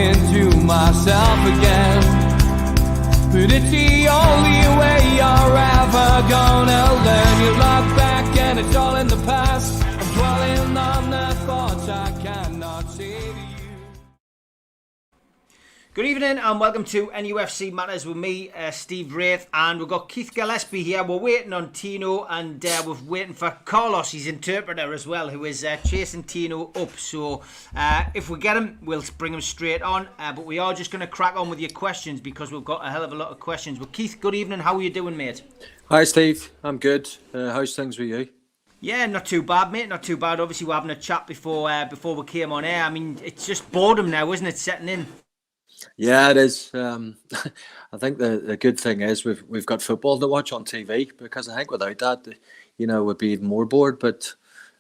talking to myself again. But it's the only way you're ever gonna learn. You look back and it's all in the past. I'm dwelling on the thoughts I cannot say to you. Good evening and welcome to NUFC Matters with me, Steve Wraith, and we've got Keith Gillespie here. We're waiting on Tino and we're waiting for Carlos, his interpreter as well, who is chasing Tino up. So if we get him, we'll bring him straight on. But we are just going to crack on with your questions because we've got a hell of a lot of questions. But Keith, good evening. How are you doing, mate? Hi, Steve. I'm good. How's things with you? Yeah, not too bad, mate. Not too bad. Obviously, we're having a chat before we came on air. I mean, it's just boredom now, isn't it, setting in? Yeah, it is. I think the good thing is we've got football to watch on TV, because I think without that, we'd be even more bored. But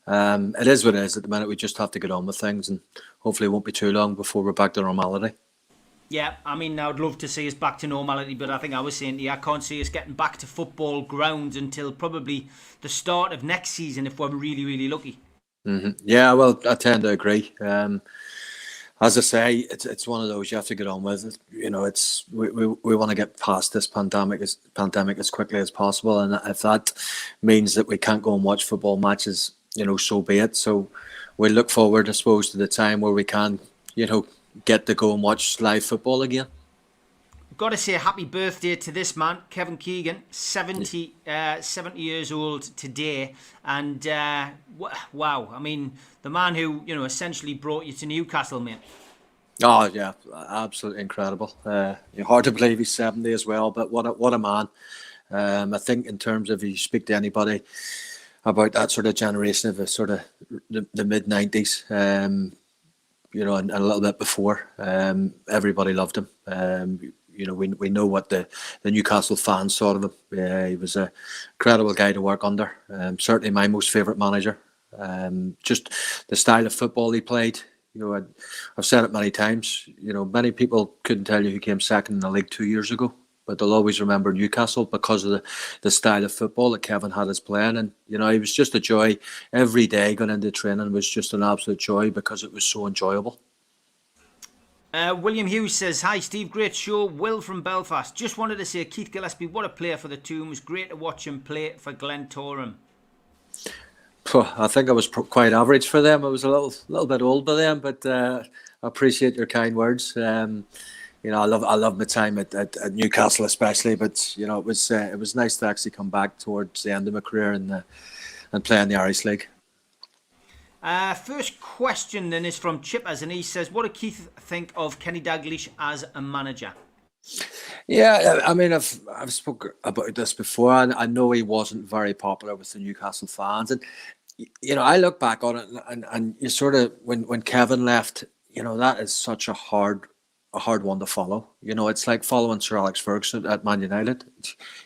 it is what it is at the minute. We just have to get on with things, and hopefully it won't be too long before we're back to normality. Yeah, I mean, I would love to see us back to normality, but I think I was saying to you, I can't see us getting back to football grounds until probably the start of next season if we're really, really lucky. Mm-hmm. Yeah, well, I tend to agree. As I say, it's one of those you have to get on with. It's we want to get past this pandemic as quickly as possible, and if that means that we can't go and watch football matches, so be it. So we look forward, I suppose, to the time where we can, get to go and watch live football again. Got to say happy birthday to this man, Kevin Keegan, 70 years old today, and wow, I mean, the man who essentially brought you to Newcastle, mate. Oh yeah, absolutely incredible. Hard to believe he's 70 as well, but what a man. I think in terms of, if you speak to anybody about that sort of generation of the mid 90s, and a little bit before, everybody loved him. We know what the Newcastle fans thought of him. He was a incredible guy to work under. Certainly my most favourite manager. Just the style of football he played. I've said it many times. Many people couldn't tell you who came second in the league 2 years ago, but they'll always remember Newcastle because of the style of football that Kevin had us playing. And he was just a joy. Every day going into training was just an absolute joy because it was so enjoyable. William Hughes says, hi Steve, great show. Will from Belfast. Just wanted to say, Keith Gillespie, what a player for the Tombs. Great to watch him play for Glentoran. I think I was quite average for them. I was a little bit old by them, but I appreciate your kind words. I love my time at Newcastle especially, but it was nice to actually come back towards the end of my career and play in the Irish League. First question then is from Chippers, and he says, what did Keith think of Kenny Dalglish as a manager? Yeah, I mean, I've spoken about this before, and I know he wasn't very popular with the Newcastle fans, and I look back on it, and you sort of, when Kevin left, that is such a hard one to follow. It's like following Sir Alex Ferguson at Man United.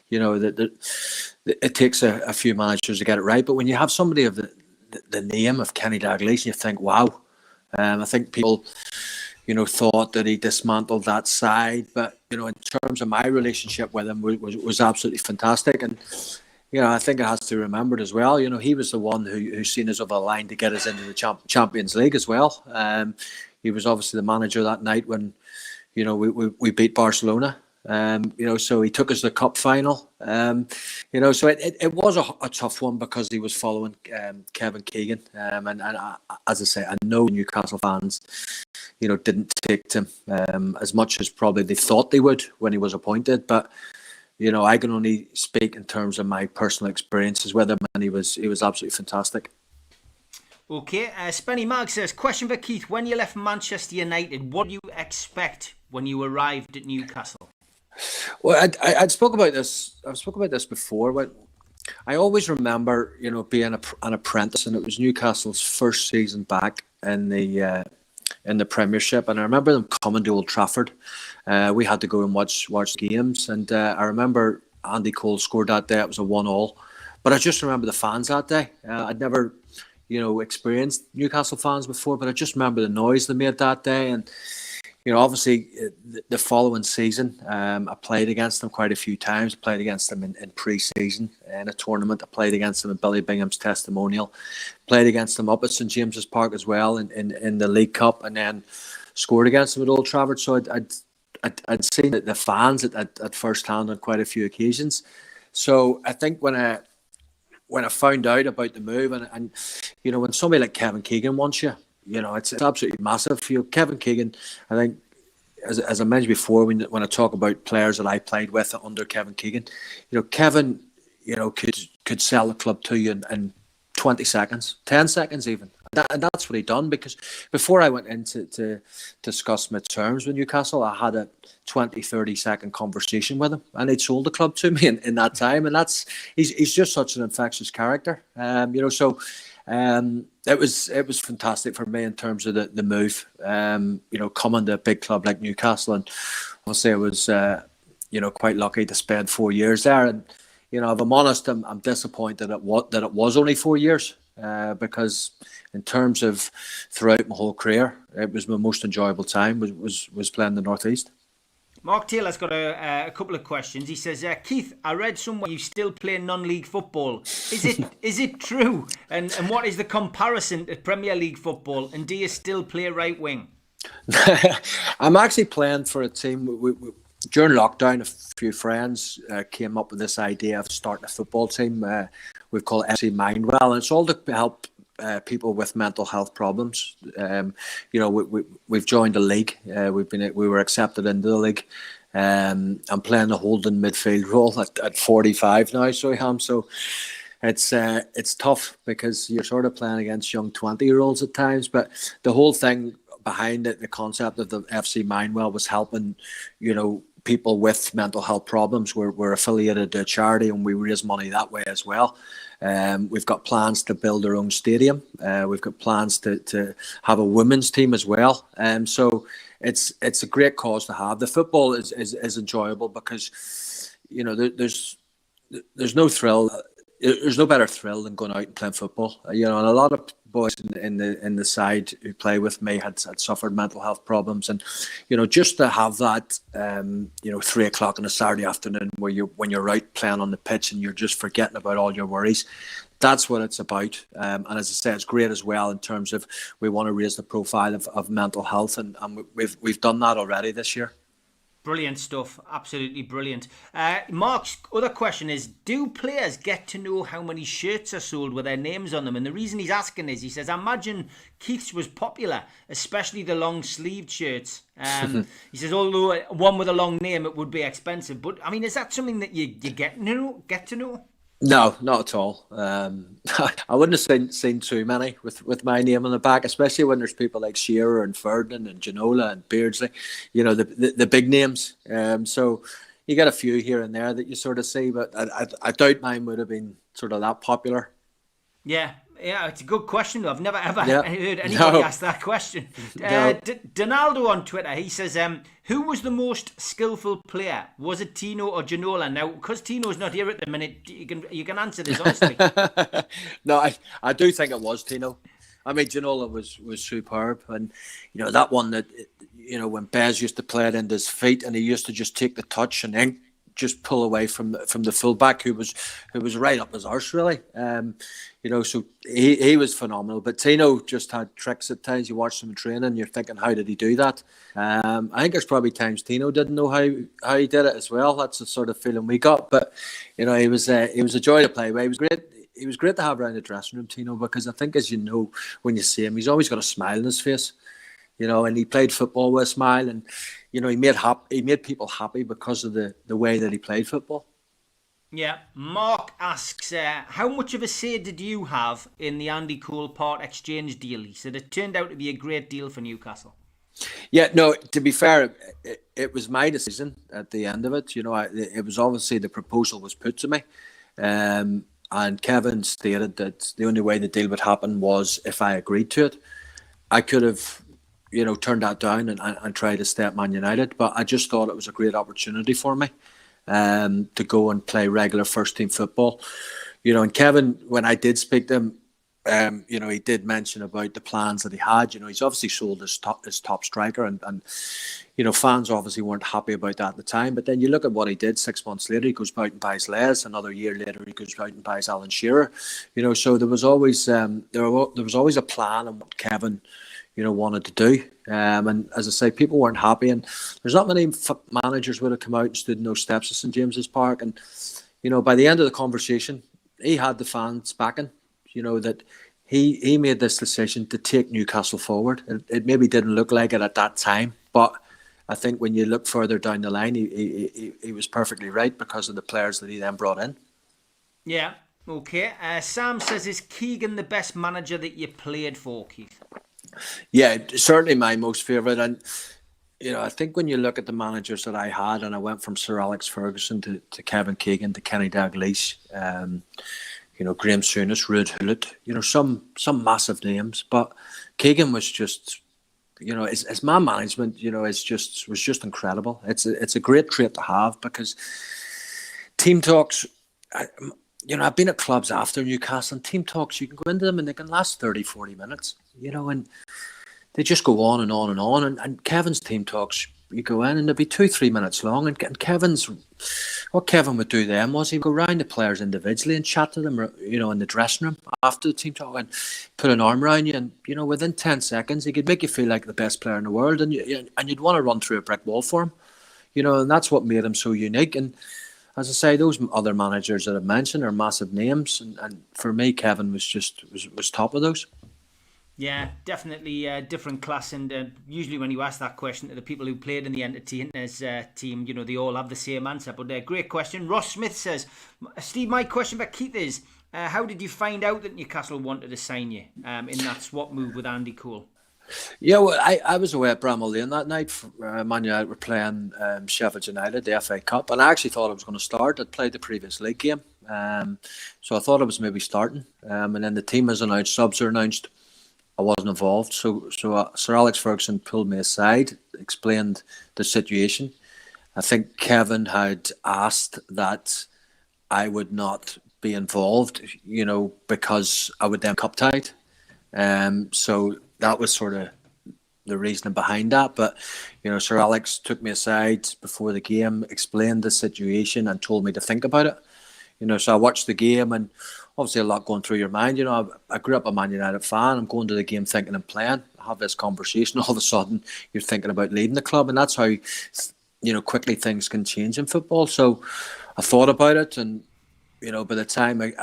It takes a few managers to get it right, but when you have somebody of the name of Kenny Dalglish, you think, wow. I think people, thought that he dismantled that side, but in terms of my relationship with him was absolutely fantastic. And I think it has to be remembered as well. He was the one who seen us over the line to get us into the Champions League as well. He was obviously the manager that night when we beat Barcelona. So he took us to the cup final. So it was a tough one because he was following Kevin Keegan. And as I say, I know Newcastle fans, didn't take him as much as probably they thought they would when he was appointed. But I can only speak in terms of my personal experiences with him, and he was absolutely fantastic. Okay, Spenny Mag says, question for Keith: when you left Manchester United, what do you expect when you arrived at Newcastle? Well, I'd spoke about this. I've spoken about this before. But I always remember, being an apprentice, and it was Newcastle's first season back in the Premiership, and I remember them coming to Old Trafford. We had to go and watch games, and I remember Andy Cole scored that day. It was a 1-1, but I just remember the fans that day. I'd never, experienced Newcastle fans before, but I just remember the noise they made that day, and. Obviously, the following season, I played against them quite a few times. I played against them in pre-season in a tournament. I played against them in Billy Bingham's testimonial. Played against them up at St James's Park as well in the League Cup. And then scored against them at Old Trafford. So I'd seen the fans at first hand on quite a few occasions. So I think when I found out about the move, and you know, when somebody like Kevin Keegan wants you, you know, it's absolutely massive. You know, Kevin Keegan, I think, as I mentioned before, when I talk about players that I played with under Kevin Keegan, you know, Kevin, you know, could sell the club to you in 20 seconds, 10 seconds even. And that's what he done, because before I went in to discuss my terms with Newcastle, I had a 20-30 second conversation with him, and he'd sold the club to me in that time. And he's just such an infectious character, you know. So it was fantastic for me in terms of the move, you know, coming to a big club like Newcastle. And I'll say I was you know, quite lucky to spend 4 years there. And you know, if I'm honest, I'm disappointed that it was only 4 years, because in terms of throughout my whole career, it was my most enjoyable time was playing the North East. Mark Taylor's got a couple of questions. He says, Keith, I read somewhere you still play non-league football. Is it true? And what is the comparison to Premier League football? And do you still play right wing? I'm actually playing for a team. During lockdown, a few friends came up with this idea of starting a football team. We've called FC Mindwell, and it's all to help people with mental health problems. You know, we've joined a league. We were accepted into the league. I'm playing a holding midfield role at 45 now, so I am. So it's tough because you're sort of playing against young 20-year-olds at times. But the whole thing behind it, the concept of the FC Mindwell, was helping, you know, people with mental health problems. We're affiliated to a charity, and we raise money that way as well. We've got plans to build our own stadium. We've got plans to have a women's team as well. So it's a great cause to have. The football is enjoyable because, you know, there's no thrill. There's no better thrill than going out and playing football. You know, and a lot of boys in the side who play with me had suffered mental health problems, and you know, just to have that, you know, 3 o'clock on a Saturday afternoon when you're out playing on the pitch and you're just forgetting about all your worries. That's what it's about. And as I say, it's great as well in terms of we want to raise the profile of mental health, and we've done that already this year. Brilliant stuff. Absolutely brilliant. Mark's other question is, do players get to know how many shirts are sold with their names on them? And the reason he's asking is, he says, I imagine Keith's was popular, especially the long-sleeved shirts. He says, although one with a long name, it would be expensive. But, I mean, is that something that you get to know? No, not at all. I wouldn't have seen too many with my name on the back, especially when there's people like Shearer and Ferdinand and Ginola and Beardsley, you know, the big names. So you get a few here and there that you sort of see, but I doubt mine would have been sort of that popular. Yeah, it's a good question though. I've never ever heard anybody ask that question. Donaldo on Twitter, he says, who was the most skillful player? Was it Tino or Ginola? Now, because Tino's not here at the minute, you can answer this honestly. No, I do think it was Tino. I mean, Ginola was superb, and you know, that one that, you know, when Bez used to play it into his feet, and he used to just take the touch and then just pull away from the fullback who was right up his arse, really. You know, so he was phenomenal. But Tino just had tricks at times. You watch him in training, you're thinking, how did he do that? I think there's probably times Tino didn't know how he did it as well. That's the sort of feeling we got. But you know, he was a joy to play with. He was great. He was great to have around the dressing room, Tino, because I think, as you know, when you see him, he's always got a smile on his face. You know, and he played football with a smile, and you know, he made people happy because of the way that he played football. Yeah, Mark asks, how much of a say did you have in the Andy Cole part exchange deal? He said it turned out to be a great deal for Newcastle. Yeah, no, to be fair, it was my decision at the end of it. You know, it was obviously the proposal was put to me, and Kevin stated that the only way the deal would happen was if I agreed to it. I could have, you know, turned that down and tried to stay at Man United, but I just thought it was a great opportunity for me to go and play regular first team football. You know, and Kevin, when I did speak to him, you know, he did mention about the plans that he had. You know, he's obviously sold his top striker, and you know, fans obviously weren't happy about that at the time. But then you look at what he did 6 months later. He goes out and buys Les. Another year later, he goes out and buys Alan Shearer. You know, so there was always a plan on what Kevin, wanted to do. And as I say, people weren't happy, and there's not many managers would have come out and stood in those steps at St James's Park. And by the end of the conversation, he had the fans backing. That he made this decision to take Newcastle forward. It maybe didn't look like it at that time, but I think when you look further down the line, he was perfectly right because of the players that he then brought in. Yeah. Okay. Sam says, is Keegan the best manager that you played for, Keith? Yeah, certainly my most favourite. And, I think when you look at the managers that I had, and I went from Sir Alex Ferguson to Kevin Keegan to Kenny Dalglish, Graham Souness, Ruud Gullit, some massive names. But Keegan was just, his man management, was just incredible. It's a great trait to have because team talks, I've been at clubs after Newcastle, and team talks, you can go into them and they can last 30, 40 minutes, and they just go on and on and on. And Kevin's team talks, you go in and they'll be 2-3 minutes long. And what Kevin would do then was he'd go round the players individually and chat to them, in the dressing room after the team talk and put an arm around you. And, within 10 seconds, he could make you feel like the best player in the world. And you'd want to run through a brick wall for him, and that's what made him so unique. And as I say, those other managers that I've mentioned are massive names. And for me, Kevin was top of those. Yeah, definitely a different class. And usually when you ask that question to the people who played in the entertainers team, they all have the same answer. But great question. Ross Smith says, Steve, my question for Keith is, how did you find out that Newcastle wanted to sign you in that swap move with Andy Cole? Yeah, well, I was away at Bramall Lane that night. Man United were playing Sheffield United, the FA Cup, and I actually thought I was going to start. I'd played the previous league game, so I thought I was maybe starting. And then the team was announced, subs are announced. I wasn't involved, so Sir Alex Ferguson pulled me aside, explained the situation. I think Kevin had asked that I would not be involved, because I would then cup tied. So that was sort of the reasoning behind that. But, Sir Alex took me aside before the game, explained the situation and told me to think about it. So I watched the game, and obviously a lot going through your mind. I grew up a Man United fan. I'm going to the game thinking I'm playing. I have this conversation. All of a sudden, you're thinking about leading the club. And that's how, quickly things can change in football. So I thought about it. And, by the time I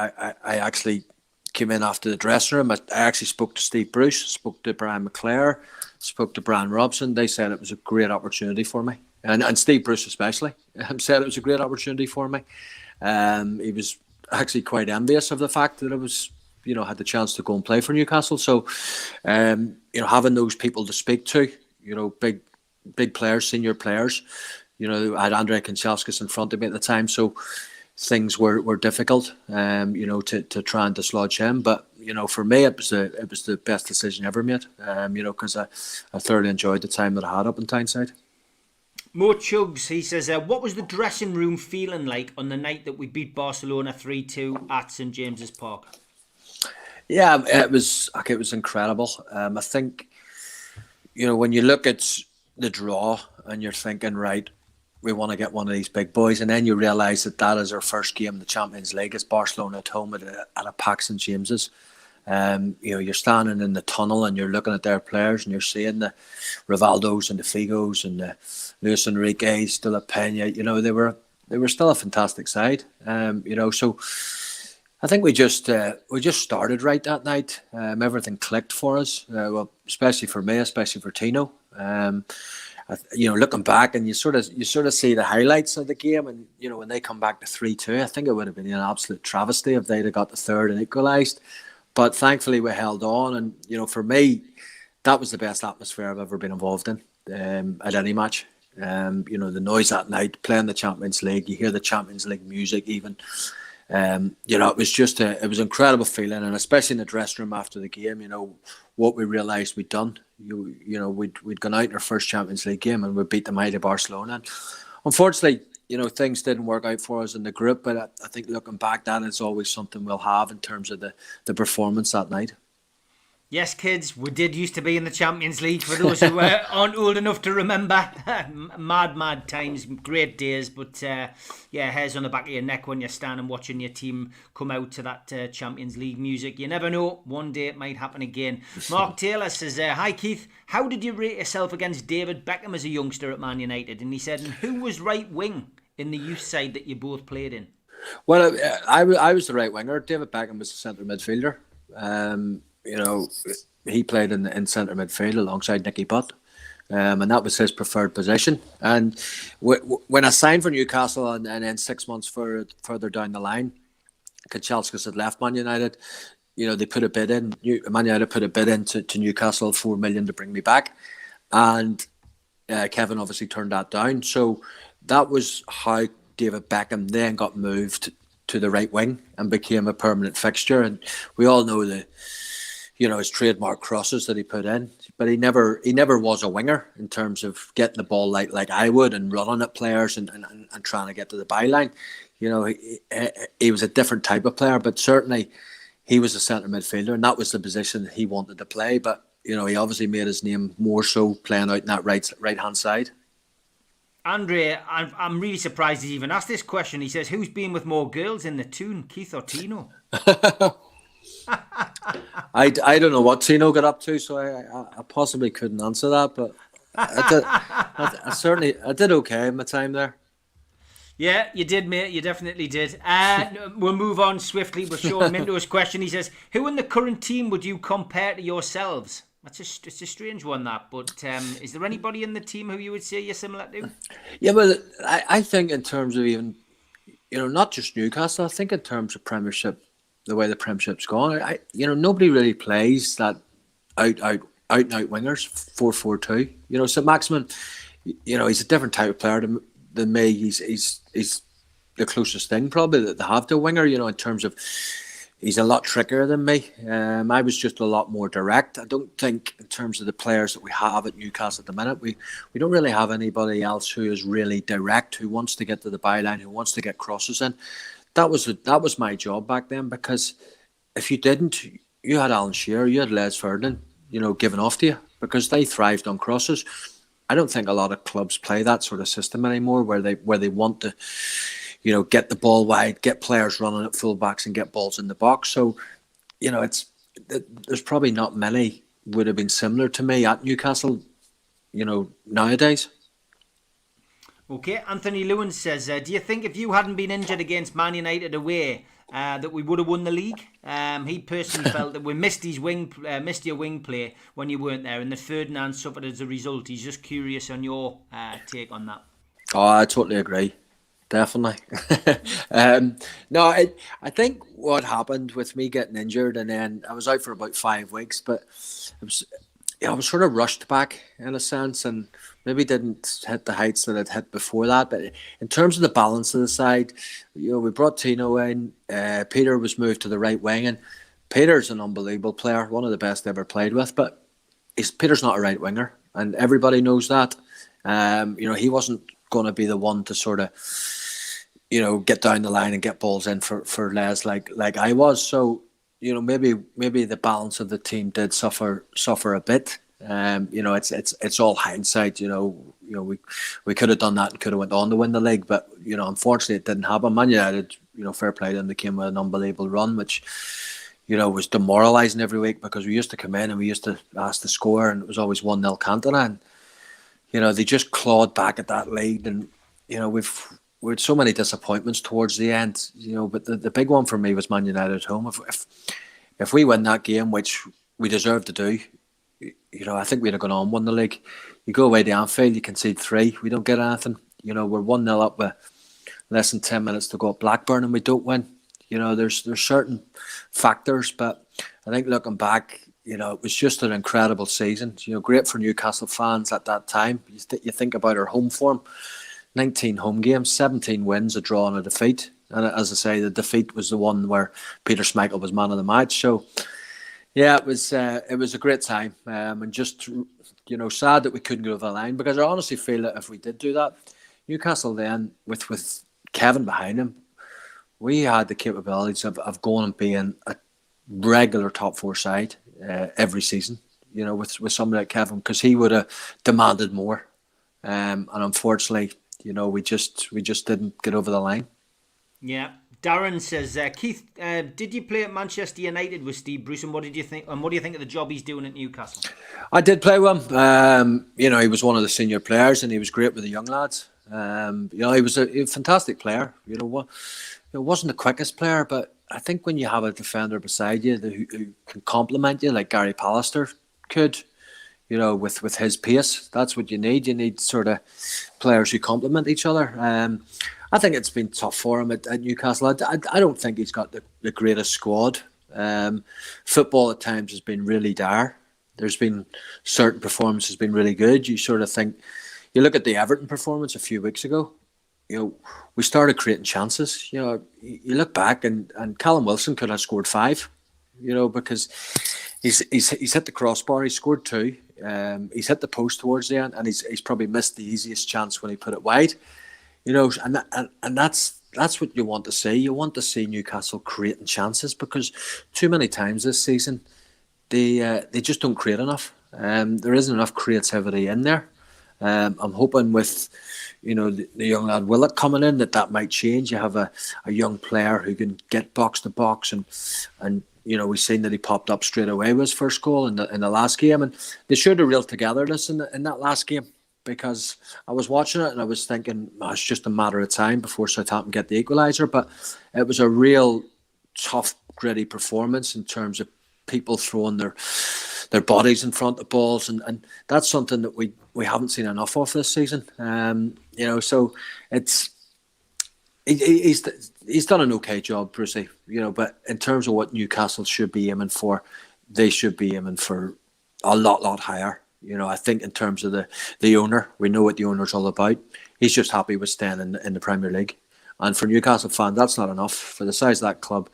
actually came in after the dressing room, I actually spoke to Steve Bruce, spoke to Brian McClare, spoke to Brian Robson. They said it was a great opportunity for me. And Steve Bruce especially said it was a great opportunity for me. He was actually quite envious of the fact that I was, had the chance to go and play for Newcastle. So, having those people to speak to, big players, senior players, I had Andrei Kanchelskis in front of me at the time. So things were difficult, to try and dislodge him. But, for me, it was the best decision ever made, because I thoroughly enjoyed the time that I had up in Tyneside. Mo Chugs, he says, what was the dressing room feeling like on the night that we beat Barcelona 3-2 at St James's Park? Yeah, it was incredible. I think, when you look at the draw and you're thinking, right, we want to get one of these big boys, and then you realise that is our first game in the Champions League. It's Barcelona at home at a packed St James's. You're standing in the tunnel and you're looking at their players and you're seeing the Rivaldos and the Figos and the Luis Enrique's, De La Pena. They were still a fantastic side. So I think we just started right that night. Everything clicked for us. Well, especially for me, especially for Tino. Looking back, and you sort of see the highlights of the game, and when they come back to 3-2, I think it would have been an absolute travesty if they'd have got the third and equalised. But thankfully we held on, and for me, that was the best atmosphere I've ever been involved in at any match. The noise that night, playing the Champions League, you hear the Champions League music even. It was just it was an incredible feeling, and especially in the dressing room after the game, what we realised we'd done. We'd gone out in our first Champions League game and we beat the mighty Barcelona. And unfortunately, things didn't work out for us in the group, but I think looking back, that is always something we'll have in terms of the performance that night. Yes, kids, we did used to be in the Champions League. For those who aren't old enough to remember, mad times, great days. But yeah, hairs on the back of your neck when you're standing watching your team come out to that Champions League music. You never know, one day it might happen again. Mark Taylor says, hi Keith, how did you rate yourself against David Beckham as a youngster at Man United? And he said, and who was right wing in the youth side that you both played in? Well, I was the right winger. David Beckham was the centre midfielder. You know, he played in centre midfield alongside Nicky Butt, and that was his preferred position. And when I signed for Newcastle, and then 6 months further down the line, Kanchelskis had left Man United. You know, they put a bid in. Man United put a bid in to Newcastle, 4 million to bring me back, and Kevin obviously turned that down. So that was how David Beckham then got moved to the right wing and became a permanent fixture. And we all know his trademark crosses that he put in, but he never was a winger in terms of getting the ball like I would and running at players and trying to get to the byline. You know, he was a different type of player, but certainly he was a centre midfielder, and that was the position that he wanted to play. But you know, he obviously made his name more so playing out in that right hand side. Andre, I'm really surprised he's even asked this question. He says, who's been with more girls in the tune, Keith or Tino? I don't know what Tino got up to, so I possibly couldn't answer that, but I did okay in my time there. Yeah, you did, mate. You definitely did. We'll move on swiftly with Sean Minto's question. He says, who in the current team would you compare to yourselves? It's a strange one, that. But is there anybody in the team who you would say you're similar to? Yeah, well, I think in terms of even, not just Newcastle, I think in terms of Premiership, the way the Premiership's gone, nobody really plays that out and out wingers 4-4-2. So Maximin, he's a different type of player than me. He's the closest thing probably that they have to a winger. In terms of he's a lot trickier than me. I was just a lot more direct. I don't think in terms of the players that we have at Newcastle at the minute, we don't really have anybody else who is really direct, who wants to get to the byline, who wants to get crosses in. That was my job back then, because if you didn't, you had Alan Shearer, you had Les Ferdinand, giving off to you, because they thrived on crosses. I don't think a lot of clubs play that sort of system anymore, where they want to, get the ball wide, get players running at full-backs and get balls in the box. So, there's probably not many would have been similar to me at Newcastle, nowadays. Okay, Anthony Lewin says, do you think if you hadn't been injured against Man United away, that we would have won the league? He personally felt that we missed your wing play when you weren't there, and that Ferdinand suffered as a result. He's just curious on your take on that. Oh, I totally agree. Definitely. No, I think what happened with me getting injured, and then I was out for about 5 weeks, but I was sort of rushed back in a sense, and maybe didn't hit the heights that I'd hit before that. But in terms of the balance of the side, we brought Tino in. Peter was moved to the right wing, and Peter's an unbelievable player, one of the best I ever played with. But Peter's not a right winger, and everybody knows that. He wasn't going to be the one to sort of, get down the line and get balls in for Les like I was. So, maybe the balance of the team did suffer a bit. It's all hindsight. We could have done that and could have went on to win the league, but unfortunately it didn't happen. Man United, fair play to them, they came with an unbelievable run, which was demoralising every week, because we used to come in and we used to ask the score, and it was always 1-0 Cantona, and they just clawed back at that lead, and we've had so many disappointments towards the end. But the big one for me was Man United at home. If we win that game, which we deserve to do, I think we'd have gone on, won the league. You go away to Anfield, you concede 3, we don't get anything. We're 1-0 up with less than 10 minutes to go at Blackburn, and we don't win. There's certain factors, but I think looking back, it was just an incredible season. Great for Newcastle fans at that time. You think about our home form, 19 home games, 17 wins, a draw and a defeat. And as I say, the defeat was the one where Peter Schmeichel was man of the match. So, yeah, it was a great time, and just sad that we couldn't go over the line, because I honestly feel that if we did do that, Newcastle then with Kevin behind him, we had the capabilities of going and being a regular top 4 side. every season, with somebody like Kevin, because he would have demanded more. And unfortunately, we just didn't get over the line. Yeah. Darren says, Keith, did you play at Manchester United with Steve Bruce, and what did you think? And what do you think of the job he's doing at Newcastle? I did play with him. He was one of the senior players, and he was great with the young lads. He was a fantastic player. It wasn't the quickest player, but I think when you have a defender beside you who can complement you, like Gary Pallister could, with his pace, that's what you need. You need sort of players who complement each other. I think it's been tough for him at Newcastle. I don't think he's got the greatest squad. Football at times has been really dire. There's been certain performances been really good. You sort of think, you look at the Everton performance a few weeks ago, we started creating chances. You look back and Callum Wilson could have scored 5, because he's hit the crossbar, he scored 2, he's hit the post towards the end, and he's probably missed the easiest chance when he put it wide. And that's what you want to see. You want to see Newcastle creating chances, because too many times this season they just don't create enough. There isn't enough creativity in there. I'm hoping with the young lad Willett coming in that might change. You have a young player who can get box to box, and we've seen that he popped up straight away with his first goal in the last game, and they showed a real togetherness in that last game. Because I was watching it and I was thinking, it's just a matter of time before Southampton get the equaliser. But it was a real tough, gritty performance in terms of people throwing their bodies in front of balls, and that's something that we haven't seen enough of this season. So it's he's done an okay job, Brucey. But in terms of what Newcastle should be aiming for, they should be aiming for a lot higher. I think in terms of the owner, we know what the owner's all about. He's just happy with staying in the Premier League. And for Newcastle fans, that's not enough. For the size of that club,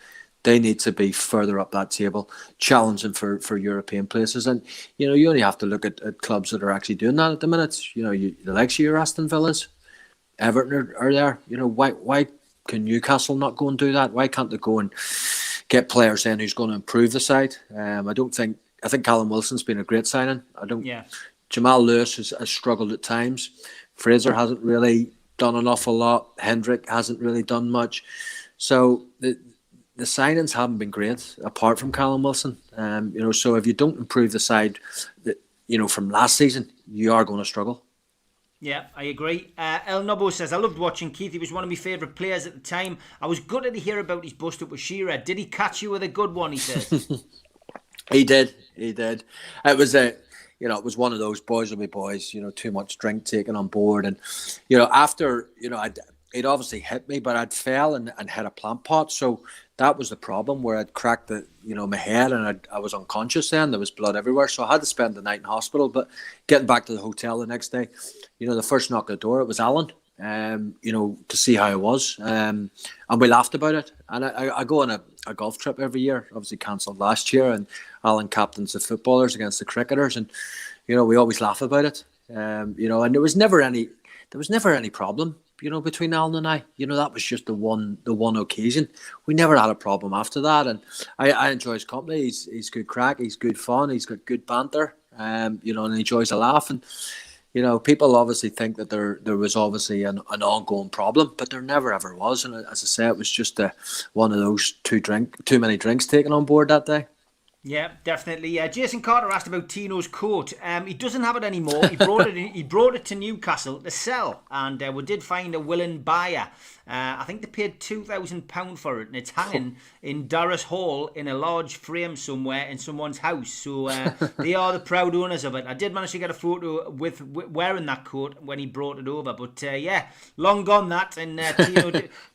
they need to be further up that table, challenging for European places. And, you only have to look at clubs that are actually doing that at the minute. The likes of your Aston Villas, Everton are there. Why can Newcastle not go and do that? Why can't they go and get players in who's going to improve the side? I think Callum Wilson's been a great signing. Jamal Lewis has struggled at times. Fraser hasn't really done an awful lot. Hendrick hasn't really done much. So the signings haven't been great, apart from Callum Wilson. So if you don't improve the side, from last season, you are going to struggle. Yeah, I agree. El Nobo says, I loved watching Keith. He was one of my favourite players at the time. I was gutted to hear about his bust-up with Shearer. Did he catch you with a good one, he says? He did. It was it was one of those boys will be boys. Too much drink taken on board, and after it obviously hit me, but I'd fell and hit a plant pot, so that was the problem where I'd cracked my head and I was unconscious. Then there was blood everywhere, so I had to spend the night in hospital. But getting back to the hotel the next day, the first knock at the door, it was Alan. To see how I was, and we laughed about it. And I go on a golf trip every year, obviously cancelled last year, and Alan captains the footballers against the cricketers, and we always laugh about it. And there was never any problem, between Alan and I. That was just the one occasion. We never had a problem after that, and I enjoy his company. He's good crack, he's good fun, he's got good banter, and he enjoys a laugh. And people obviously think that there was obviously an ongoing problem, but there never ever was. And as I say, it was just one of those too many drinks taken on board that day. Yeah, definitely. Jason Carter asked about Tino's coat. He doesn't have it anymore. He brought it to Newcastle to sell, and we did find a willing buyer. I think they paid £2,000 for it, and it's hanging in Darras Hall in a large frame somewhere in someone's house. So they are the proud owners of it. I did manage to get a photo with wearing that coat when he brought it over, but long gone that. And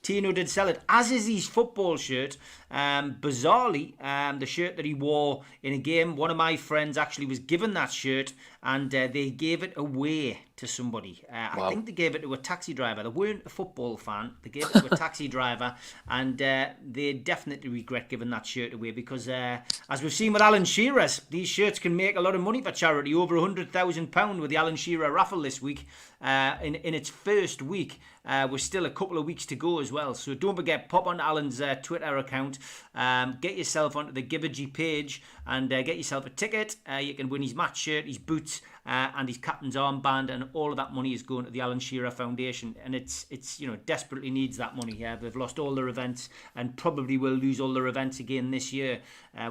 Tino did sell it, as is his football shirt. Bizarrely, the shirt that he wore in a game, one of my friends actually was given that shirt, and they gave it away. to somebody. I Wow. think they gave it to a taxi driver. They weren't a football fan. They gave it to a taxi driver, and they definitely regret giving that shirt away because, as we've seen with Alan Shearer's, these shirts can make a lot of money for charity. Over £100,000 with the Alan Shearer raffle this week. In its first week, we're still a couple of weeks to go as well. So don't forget, pop on Alan's Twitter account, get yourself onto the Givergy page, and get yourself a ticket. You can win his match shirt, his boots, and his captain's armband, and all of that money is going to the Alan Shearer Foundation, and it's desperately needs that money. They've lost all their events and probably will lose all their events again this year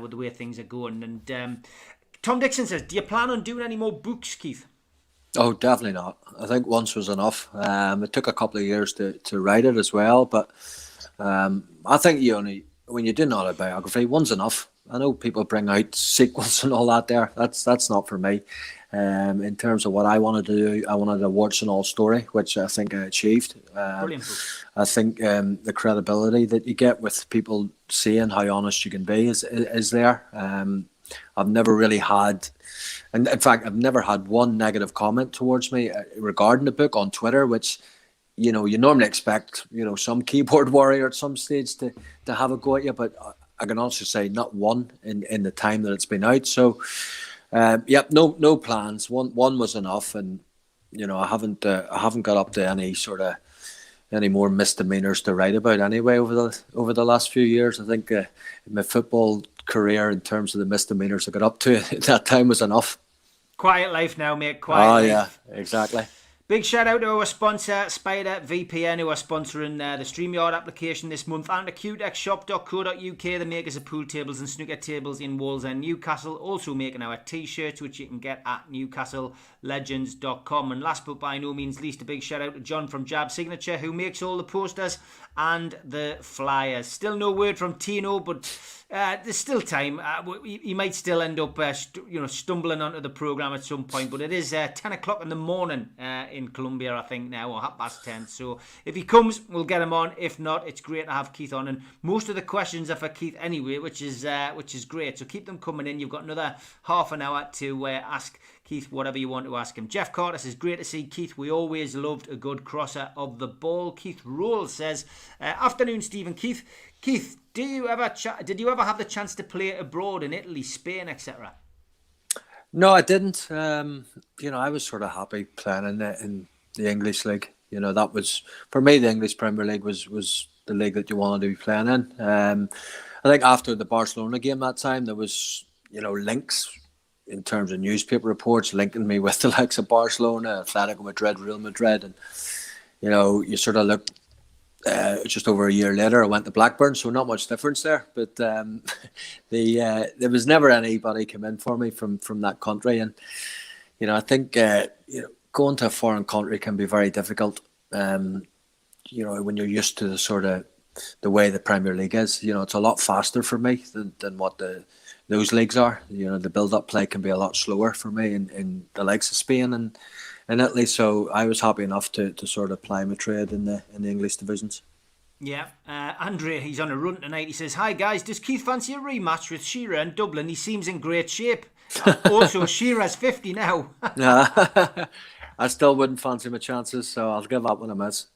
with the way things are going. And Tom Dixon says, do you plan on doing any more books, Keith? Oh, definitely not. I think once was enough. It took a couple of years to write it as well, but I think when you do an autobiography, one's enough. I know people bring out sequels and all that there. That's not for me. In terms of what I wanted to do, I wanted a warts and all story, which I think I achieved. Brilliant book. I think the credibility that you get with people seeing how honest you can be is there. I've never really had, and in fact, I've never had one negative comment towards me regarding the book on Twitter, which, you normally expect, some keyboard warrior at some stage to have a go at you, but I can also say not one in the time that it's been out. So, no plans. One was enough, and I haven't got up to any more misdemeanors to write about anyway over the last few years. I think my football career, in terms of the misdemeanors I got up to at that time, was enough. Quiet life now, mate. Quiet life. Yeah, exactly. Big shout out to our sponsor, Spider VPN, who are sponsoring the StreamYard application this month, and acutexshop.co.uk, the makers of pool tables and snooker tables in Wallsend, Newcastle, also making our t-shirts, which you can get at newcastlelegends.com. And last but by no means least, a big shout out to John from Jab Signature, who makes all the posters and the flyers. Still no word from Tino, but there's still time. He might still end up stumbling onto the programme at some point, but it is 10 o'clock in the morning in Colombia, I think now, or 10:30. So if he comes, we'll get him on. If not, it's great to have Keith on, and most of the questions are for Keith anyway, which is great. So keep them coming in. You've got another half an hour to ask Keith whatever you want to ask him. Jeff Carter says, great to see Keith. We always loved a good crosser of the ball. Keith Roll says, afternoon, Stephen. Keith, did you ever have the chance to play abroad in Italy, Spain, etc.? No, I didn't. I was sort of happy playing in the English league. That was, for me, the English Premier League was the league that you wanted to be playing in. I think after the Barcelona game that time, there was, links in terms of newspaper reports linking me with the likes of Barcelona, Atletico Madrid, Real Madrid, and you sort of look. Just over a year later, I went to Blackburn, so not much difference there. But there was never anybody come in for me from that country, and I think going to a foreign country can be very difficult. When you're used to the way the Premier League is, it's a lot faster for me than what those leagues are. The build-up play can be a lot slower for me in the likes of Spain and Italy. So I was happy enough to sort of ply my trade in the English divisions. Yeah, Andre, he's on a run tonight. He says, hi guys, does Keith fancy a rematch with Shearer in Dublin? He seems in great shape. Also, Shearer's 50 now. I still wouldn't fancy my chances, so I'll give that one a miss.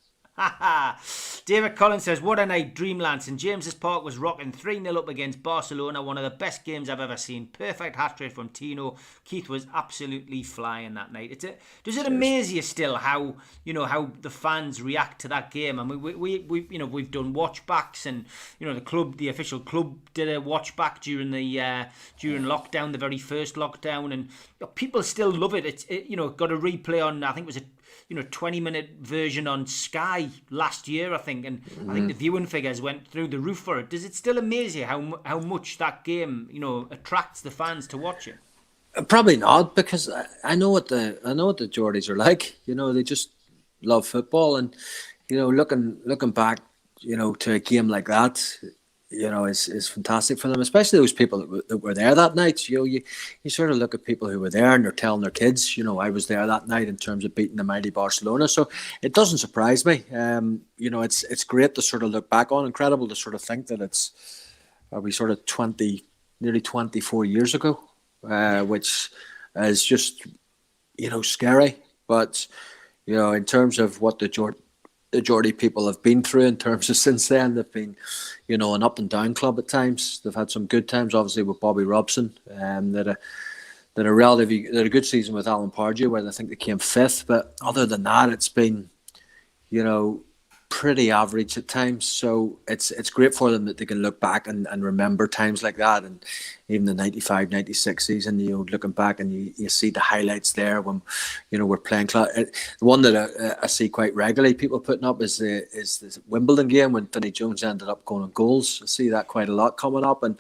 David Collins says, what a night, Dreamland. St James's Park was rocking 3-0 up against Barcelona, one of the best games I've ever seen. Perfect hat-trick from Tino. Keith was absolutely flying that night. Does it amaze you still how the fans react to that game? I mean, we've done watch backs, and the official club did a watch back during lockdown, the very first lockdown, and people still love it. Got a replay on, I think it was a 20-minute version on Sky last year, I think, and I think the viewing figures went through the roof for it. Does it still amaze you how much that game attracts the fans to watch it? Probably not, because I know what the Geordies are like. They just love football, and looking back, to a game like that, is fantastic for them, especially those people that were there that night. You sort of look at people who were there and they're telling their kids, I was there that night in terms of beating the mighty Barcelona. So it doesn't surprise me. It's great to sort of look back on. Incredible to sort of think that are we sort of nearly 24 years ago, which is just, scary. But in terms of what the majority people have been through, in terms of since then, they've been, an up and down club at times. They've had some good times, obviously with Bobby Robson. That a good season with Alan Pardew, where I think they came fifth. But other than that, it's been, pretty average at times. So it's great for them that they can look back and remember times like that. And even the 95-96 season, looking back and you see the highlights there when, we're playing. The one that I see quite regularly people putting up is the Wimbledon game when Vinnie Jones ended up going on goals. I see that quite a lot coming up. And,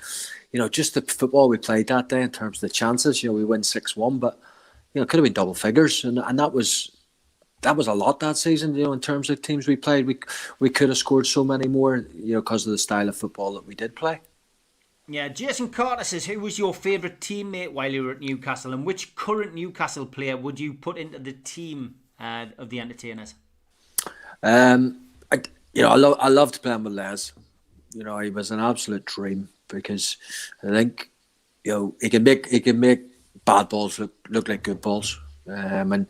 just the football we played that day in terms of the chances, we win 6-1, but, it could have been double figures. And that was a lot that season, in terms of teams we played. We could have scored so many more, because of the style of football that we did play. Yeah, Jason Carter says, who was your favourite teammate while you were at Newcastle, and which current Newcastle player would you put into the team of the entertainers? I loved playing with Les. He was an absolute dream, because I think he can make bad balls look like good balls, and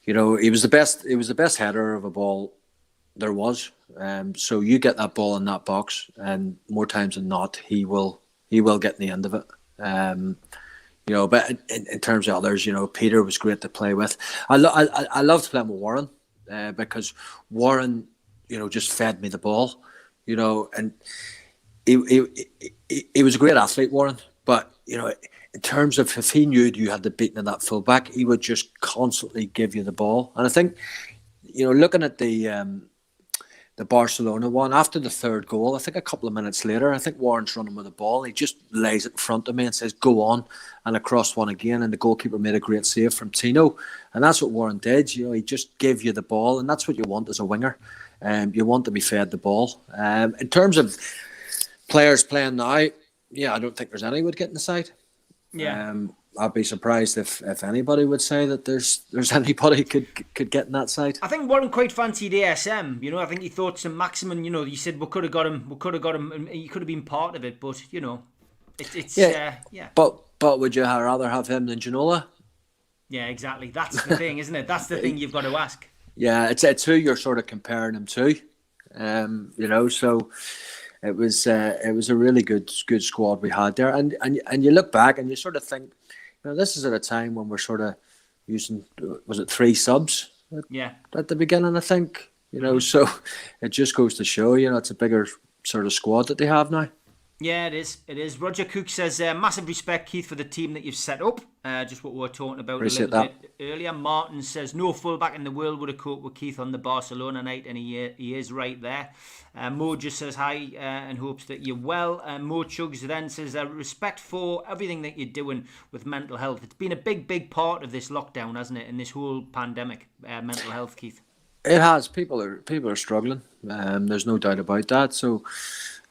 he was the best. He was the best header of a ball there was. So you get that ball in that box, and more times than not, he will get in the end of it. But in terms of others, Peter was great to play with. I loved playing with Warren, because Warren, just fed me the ball, and he was a great athlete, Warren. But in terms of if he knew you had the beating of that fullback, he would just constantly give you the ball. And I think, looking at the Barcelona one, after the third goal, I think a couple of minutes later, I think Warren's running with the ball. He just lays it in front of me and says, "Go on," and across one again. And the goalkeeper made a great save from Tino. And that's what Warren did. He just gave you the ball, and that's what you want as a winger. You want to be fed the ball. In terms of players playing now, I don't think there's any would get in the side. Yeah, I'd be surprised if anybody would say that there's anybody could get in that side. I think Warren quite fancied ASM. I think he thought some maximum. You said we could have got him, and he could have been part of it. But it's yeah. But would you rather have him than Ginola? Yeah, exactly. That's the thing, isn't it? That's the thing you've got to ask. Yeah, it's who you're sort of comparing him to. So. It was a really good squad we had there, and you look back and you sort of think, this is at a time when we're sort of using, was it 3 subs? At the beginning, I think, so it just goes to show, it's a bigger sort of squad that they have now. Yeah, it is. It is. Roger Cook says, massive respect, Keith, for the team that you've set up. Just what we were talking about Appreciate a little bit earlier. Martin says, no fullback in the world would have coped with Keith on the Barcelona night, and he is right there. Mo just says hi and hopes that you're well. Mo Chugs then says, respect for everything that you're doing with mental health. It's been a big, big part of this lockdown, hasn't it, in this whole pandemic, mental health, Keith? It has. People are struggling. There's no doubt about that. So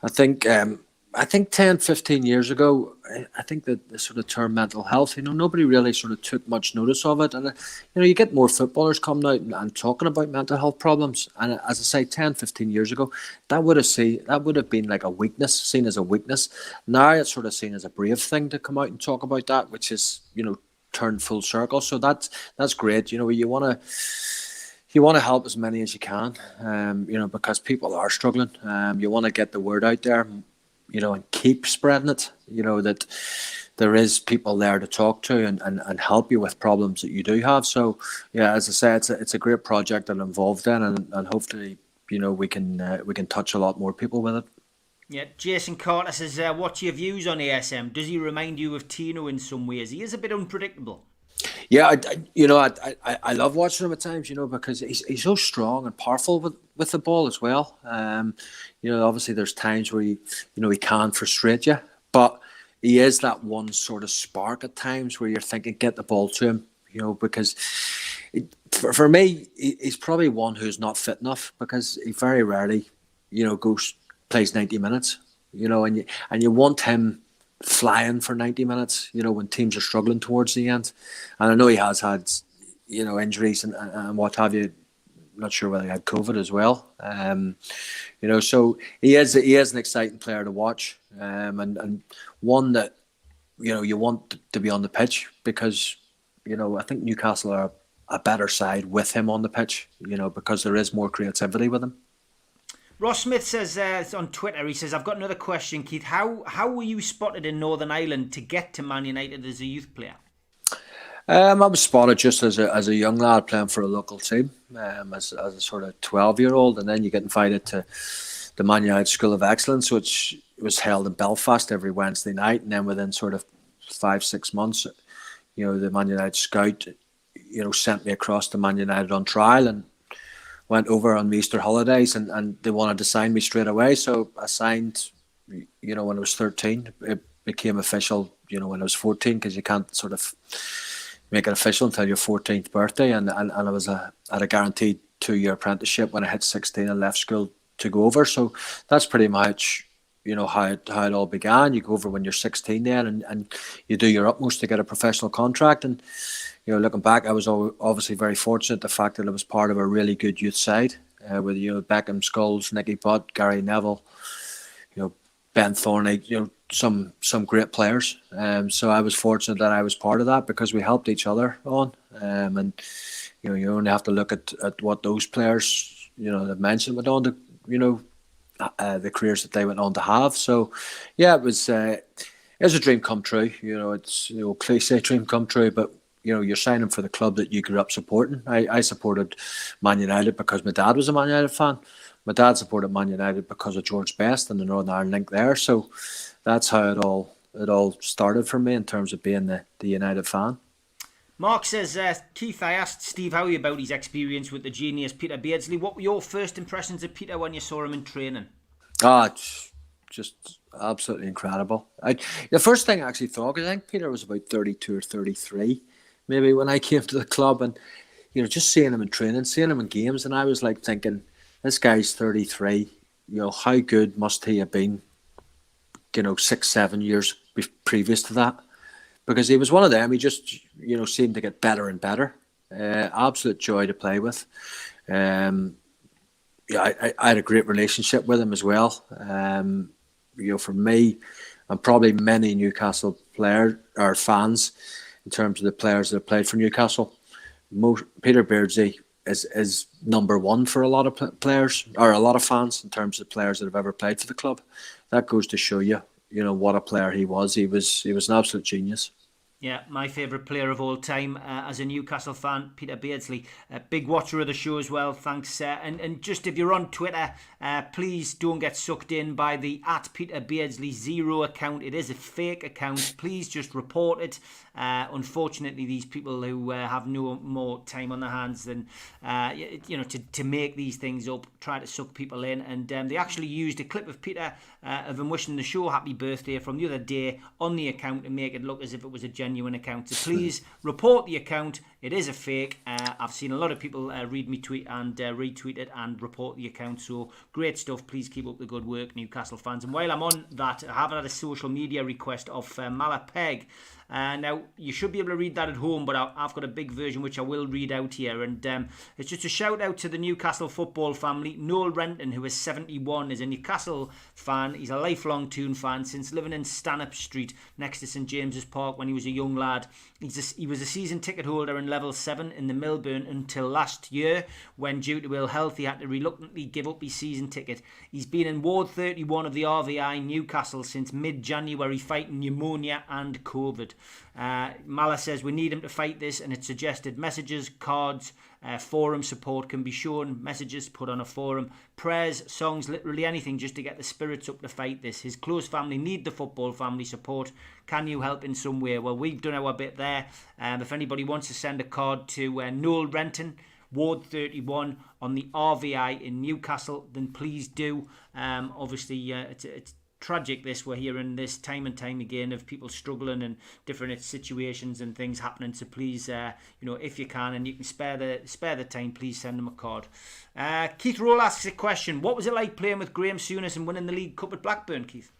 I think 10, 15 years ago, I think that the sort of term mental health, nobody really sort of took much notice of it. And, you get more footballers coming out and talking about mental health problems. And as I say, 10, 15 years ago, that would have been like a weakness, seen as a weakness. Now it's sort of seen as a brave thing to come out and talk about that, which is, turned full circle. So that's great. You want to help as many as you can, because people are struggling. You want to get the word out there, and keep spreading it, that there is people there to talk to and help you with problems that you do have. So, yeah, as I say, it's a great project I'm involved in, and hopefully, we can touch a lot more people with it. Yeah, Jason Carter says, what's your views on ASM? Does he remind you of Tino in some ways? He is a bit unpredictable. Yeah, I love watching him at times, because he's so strong and powerful with the ball as well. Obviously there's times where he can frustrate you, but he is that one sort of spark at times where you're thinking, get the ball to him, because for me, he's probably one who's not fit enough, because he very rarely, plays 90 minutes, and you want him flying for 90 minutes, when teams are struggling towards the end. And I know he has had, injuries and what have you. I'm not sure whether he had COVID as well. So he is an exciting player to watch, and one that, you want to be on the pitch, because, I think Newcastle are a better side with him on the pitch, because there is more creativity with him. Ross Smith says on Twitter, he says, I've got another question, Keith. How were you spotted in Northern Ireland to get to Man United as a youth player? I was spotted just as a young lad playing for a local team, as a sort of 12-year-old, and then you get invited to the Man United School of Excellence, which was held in Belfast every Wednesday night, and then within sort of 5-6 months, the Man United scout, sent me across to Man United on trial, and went over on the Easter holidays, and they wanted to sign me straight away. So I signed, when I was 13. It became official, when I was 14, because you can't sort of make it official until your 14th birthday. And I was had a guaranteed 2-year apprenticeship. When I hit 16, I left school to go over. So that's pretty much, how it all began. You go over when you're 16 then, and you do your utmost to get a professional contract. And looking back, I was obviously very fortunate. The fact that I was part of a really good youth side with Beckham, Scholes, Nicky Butt, Gary Neville, Ben Thornley, some great players. So I was fortunate that I was part of that, because we helped each other on. And you only have to look at what those players have mentioned went on to the careers that they went on to have. So yeah, it was a dream come true. It's cliche dream come true, but you're signing for the club that you grew up supporting. I supported Man United because my dad was a Man United fan. My dad supported Man United because of George Best and the Northern Ireland link there. So that's how it all started for me in terms of being the United fan. Mark says, Keith, I asked Steve Howie about his experience with the genius Peter Beardsley. What were your first impressions of Peter when you saw him in training? It's just absolutely incredible. The first thing I actually thought, because I think Peter was about 32 or 33, maybe, when I came to the club, and just seeing him in training, seeing him in games, and I was like thinking, this guy's 33. How good must he have been? 6-7 years previous to that, because he was one of them. He just seemed to get better and better. Absolute joy to play with. I had a great relationship with him as well. For me, and probably many Newcastle players or fans, in terms of the players that have played for Newcastle, Peter Beardsley is number one for a lot of players, or a lot of fans, in terms of players that have ever played for the club. That goes to show you, what a player he was. He was an absolute genius. Yeah, my favourite player of all time as a Newcastle fan, Peter Beardsley. Big watcher of the show as well, thanks. And just if you're on Twitter, please don't get sucked in by the @PeterBeardsley0 account. It is a fake account. Please just report it. Unfortunately, these people who have no more time on their hands than to make these things up, try to suck people in, and they actually used a clip of Peter of him wishing the show happy birthday from the other day on the account to make it look as if it was a genuine account. So please report the account. It is a fake. I've seen a lot of people read me tweet and retweet it and report the account. So great stuff. Please keep up the good work, Newcastle fans. And while I'm on that, I have had a social media request of Malapeg. Now, you should be able to read that at home, but I've got a big version which I will read out here. And it's just a shout out to the Newcastle football family. Noel Renton, who is 71, is a Newcastle fan. He's a lifelong Toon fan since living in Stanhope Street next to St James's Park when he was a young lad. He was a season ticket holder in level 7 in the Milburn until last year, when due to ill health he had to reluctantly give up his season ticket. He's been in Ward 31 of the RVI Newcastle since mid-January, fighting pneumonia and COVID. Mala says we need him to fight this, and it suggested messages, cards, forum support can be shown, messages put on a forum, prayers, songs, literally anything just to get the spirits up to fight this. His close family need the football family support. Can you help in some way? Well, we've done our bit there. If anybody wants to send a card to Noel Renton, Ward 31 on the RVI in Newcastle, then please do. Obviously, it's tragic this. We're hearing this time and time again of people struggling and different situations and things happening. So please, if you can and you can spare the time, please send them a card. Keith Roll asks a question: what was it like playing with Graham Souness and winning the League Cup at Blackburn, Keith?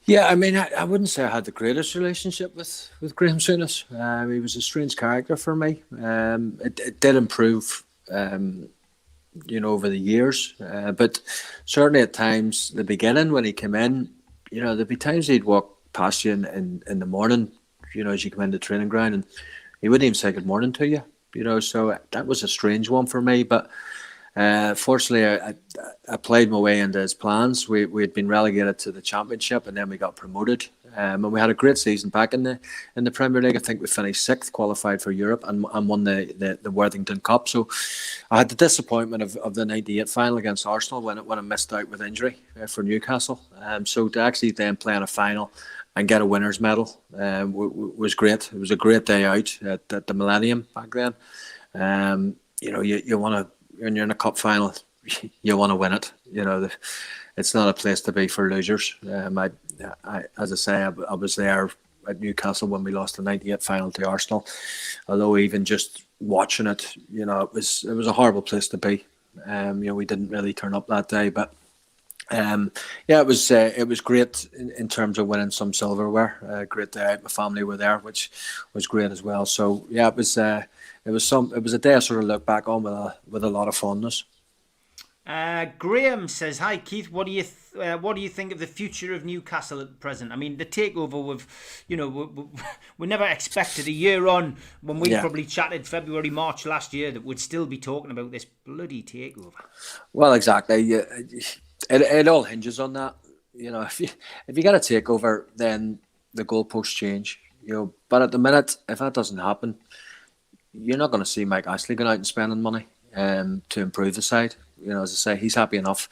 Yeah, I mean, I wouldn't say I had the greatest relationship with Graham Souness. He was a strange character for me. It did improve, over the years. But certainly at times, the beginning when he came in, there'd be times he'd walk past you in the morning, as you come into the training ground, and he wouldn't even say good morning to you. So that was a strange one for me. But fortunately, I played my way into his plans. We had been relegated to the Championship, and then we got promoted. And we had a great season back in the Premier League. I think we finished 6th, qualified for Europe, and won the Worthington Cup. So I had the disappointment of the '98 final against Arsenal when I missed out with injury for Newcastle. So to actually then play in a final and get a winner's medal was great. It was a great day out at the Millennium back then. You want to, when you're in a cup final, you want to win it. It's not a place to be for losers. As I say, I was there at Newcastle when we lost the '98 final to Arsenal. Although even just watching it, it was a horrible place to be. We didn't really turn up that day, but it was great in terms of winning some silverware. Great day out. My family were there, which was great as well. So yeah, it was a day I sort of look back on with a lot of fondness. Graham says, "Hi Keith, what do you think of the future of Newcastle at present? I mean, the takeover we never expected a year on when we probably chatted February, March last year that we'd still be talking about this bloody takeover." Well, exactly. It all hinges on that. If you get a takeover, then the goalposts change. But at the minute, if that doesn't happen, you're not going to see Mike Ashley going out and spending money to improve the side. As I say, he's happy enough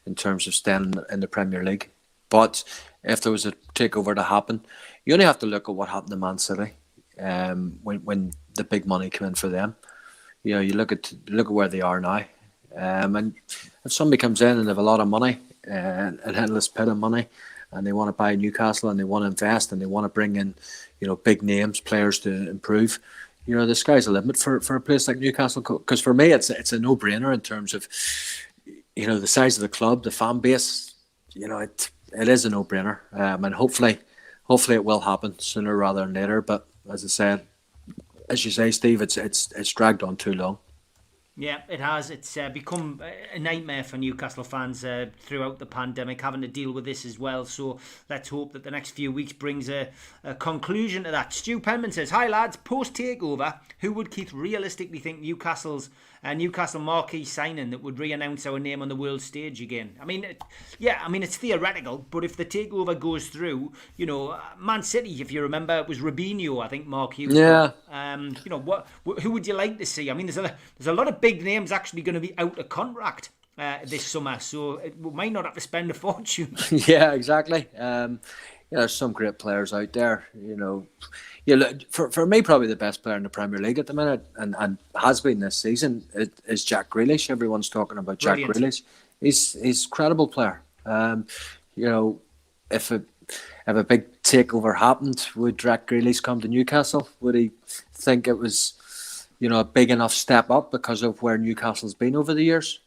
in terms of staying in the Premier League. But if there was a takeover to happen, you only have to look at what happened to Man City when the big money came in for them. You look at where they are now. And if somebody comes in and they have a lot of money, an endless pit of money, and they want to buy Newcastle and they want to invest and they want to bring in, big names, players to improve, the sky's the limit for a place like Newcastle. Because for me, it's a no-brainer in terms of, the size of the club, the fan base. It is a no-brainer, and hopefully it will happen sooner rather than later. But as I said, as you say, Steve, it's dragged on too long. Yeah, it has. It's become a nightmare for Newcastle fans throughout the pandemic, having to deal with this as well. So let's hope that the next few weeks brings a conclusion to that. Stu Penman says, "Hi lads, post-takeover, who would Keith realistically think Newcastle Marquee signing that would re-announce our name on the world stage again?" I mean, it's theoretical, but if the takeover goes through, Man City, if you remember, it was Robinho, I think Marquee was. Yeah. Who would you like to see? I mean, there's a lot of big names actually going to be out of contract this summer, so we might not have to spend a fortune. Yeah, exactly. There's some great players out there. For me, probably the best player in the Premier League at the minute, and has been this season, is Jack Grealish. Everyone's talking about Jack Grealish. He's a credible player. If a big takeover happened, would Jack Grealish come to Newcastle? Would he think it was, a big enough step up because of where Newcastle's been over the years?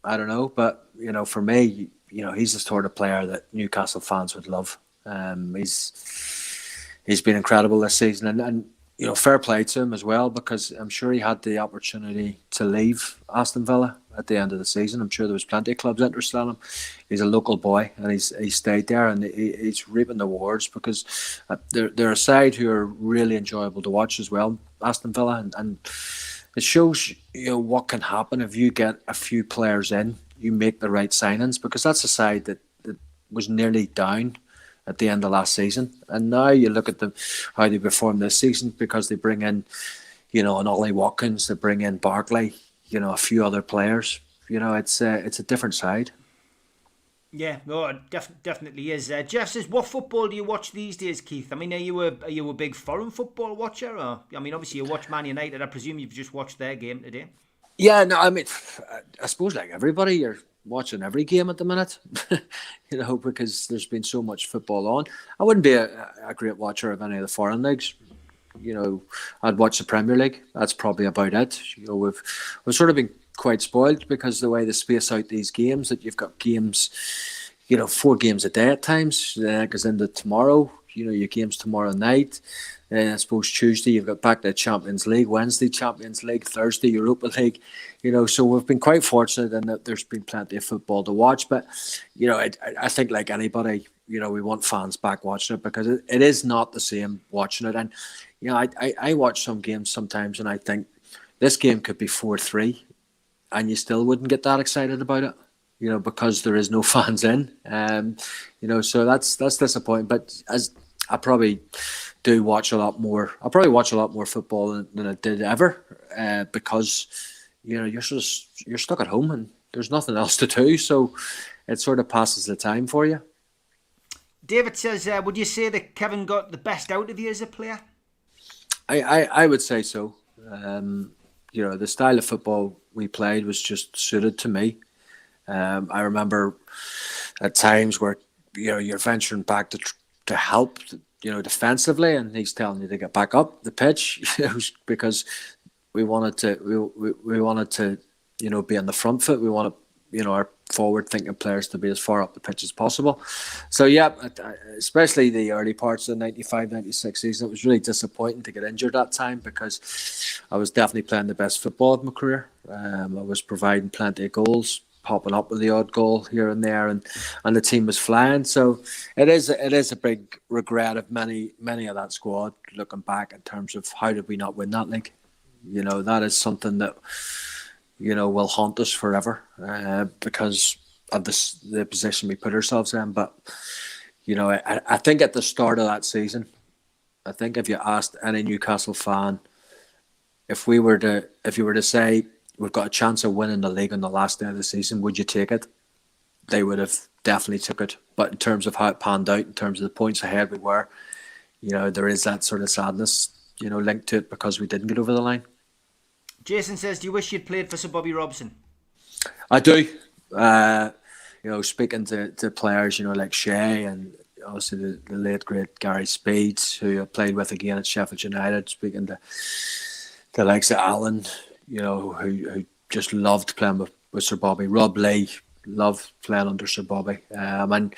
I don't know, but for me, he's the sort of player that Newcastle fans would love. He's been incredible this season, and fair play to him as well, because I'm sure he had the opportunity to leave Aston Villa at the end of the season. I'm sure there was plenty of clubs interested in him. He's a local boy, and he's stayed there, and he's reaping the rewards, because they're a side who are really enjoyable to watch as well, Aston Villa, and it shows what can happen if you get a few players in, you make the right signings, because that's a side that was nearly down at the end of last season, and now you look at how they perform this season, because they bring in, an Ollie Watkins, they bring in Barkley, a few other players. It's a different side. Yeah, no, it definitely is. Jeff says, "What football do you watch these days, Keith? I mean, are you a big foreign football watcher? Or, I mean, obviously you watch Man United. I presume you've just watched their game today." Yeah, no, I mean, I suppose like everybody, you're watching every game at the minute, because there's been so much football on. I wouldn't be a great watcher of any of the foreign leagues. I'd watch the Premier League. That's probably about it. We've sort of been quite spoiled because the way they space out these games, that you've got games, 4 games a day at times, goes into tomorrow, your games tomorrow night. I suppose Tuesday you've got back to Champions League, Wednesday Champions League, Thursday Europa League, so we've been quite fortunate in that there's been plenty of football to watch. But I think like anybody, we want fans back watching it, because it is not the same watching it. And I watch some games sometimes and I think this game could be 4-3, and you still wouldn't get that excited about it, because there is no fans in. So that's disappointing. But as I probably do watch a lot more, I'll probably watch a lot more football than I did ever, because you're stuck at home and there's nothing else to do. So it sort of passes the time for you. David says, would you say that Kevin got the best out of you as a player? I would say so. The style of football we played was just suited to me. I remember at times where you're venturing back to help, defensively, and he's telling you to get back up the pitch because we wanted to be on the front foot. We wanted our forward-thinking players to be as far up the pitch as possible. So yeah, especially the early parts of the 95, 96 season, it was really disappointing to get injured that time because I was definitely playing the best football of my career. I was providing plenty of goals, popping up with the odd goal here and there, and the team was flying. So it is a big regret of many of that squad looking back in terms of how did we not win that league. That is something that will haunt us forever because of the position we put ourselves in. But I think at the start of that season, I think if you asked any Newcastle fan, if you were to say we've got a chance of winning the league on the last day of the season, would you take it? They would have definitely took it. But in terms of how it panned out, in terms of the points ahead we were, there is that sort of sadness, linked to it because we didn't get over the line. Jason says, do you wish you'd played for Sir Bobby Robson? I do. Speaking to players, like Shea and obviously the late great Gary Speeds, who I played with again at Sheffield United, speaking to the likes of Alan, who just loved playing with Sir Bobby. Rob Lee loved playing under Sir Bobby. And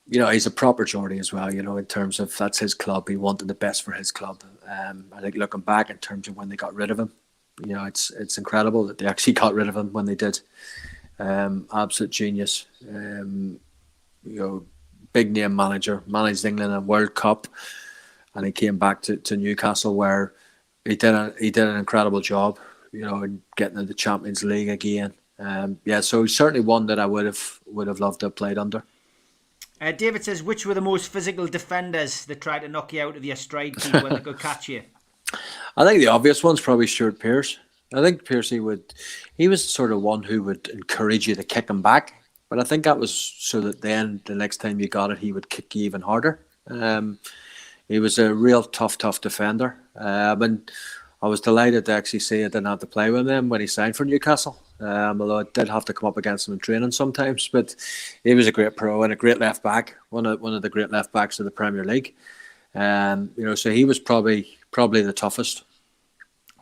he's a proper Geordie as well, in terms of that's his club. He wanted the best for his club. I think looking back in terms of when they got rid of him, it's incredible that they actually got rid of him when they did. Absolute genius. Big name manager, managed England in a World Cup, and he came back to Newcastle where he did an incredible job. In getting into the Champions League again. So he's certainly one that I would have loved to have played under. David says, which were the most physical defenders that tried to knock you out of your stride keep when they could catch you? I think the obvious one's probably Stuart Pearce. I think Pearcey he was sort of one who would encourage you to kick him back. But I think that was so that then the next time you got it, he would kick you even harder. He was a real tough defender. And I was delighted to actually see I didn't have to play with him when he signed for Newcastle. Although I did have to come up against him in training sometimes. But he was a great pro and a great left back, one of the great left backs of the Premier League. So he was probably the toughest.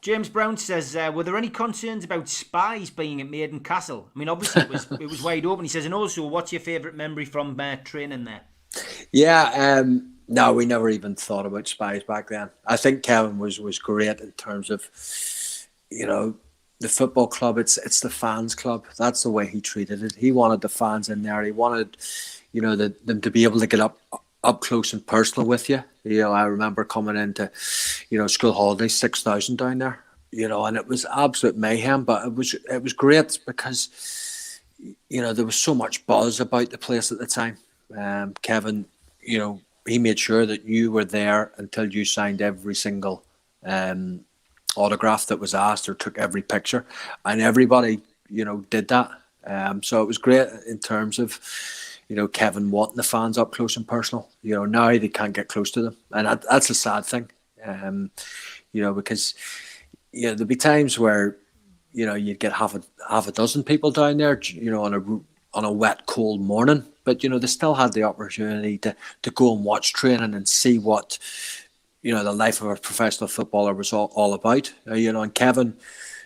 James Brown says, were there any concerns about spies being at Maiden Castle? I mean, obviously it was wide open. He says, and also, what's your favourite memory from training there? Yeah, no, we never even thought about spies back then. I think Kevin was great in terms of, the football club. It's the fans club. That's the way he treated it. He wanted the fans in there. He wanted, them to be able to get up close and personal with you. I remember coming into, school holidays, 6,000 down there, and it was absolute mayhem, but it was great because, there was so much buzz about the place at the time. Kevin, he made sure that you were there until you signed every single autograph that was asked or took every picture, and everybody, did that. So it was great in terms of, Kevin wanting the fans up close and personal. Now they can't get close to them, and that's a sad thing. Because there'd be times where you'd get half a dozen people down there, on a wet, cold morning, but they still had the opportunity to go and watch training and see what the life of a professional footballer was all about. And Kevin,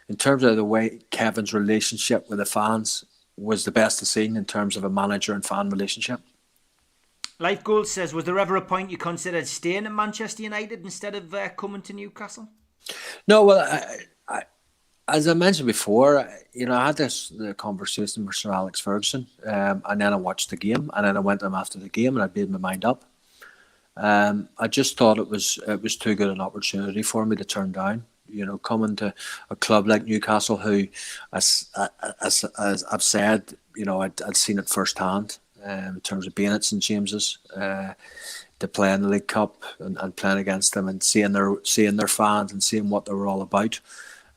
in terms of the way Kevin's relationship with the fans was the best I've seen in terms of a manager and fan relationship. Life Gold says, was there ever a point you considered staying at Manchester United instead of coming to Newcastle? No, well, I as I mentioned before, I had the conversation with Sir Alex Ferguson, and then I watched the game, and then I went to him after the game, and I made my mind up. I just thought it was too good an opportunity for me to turn down. You know, coming to a club like Newcastle, who, as I've said, you know, I'd seen it firsthand in terms of being at St James's, to play in the League Cup and playing against them and seeing their fans and seeing what they were all about.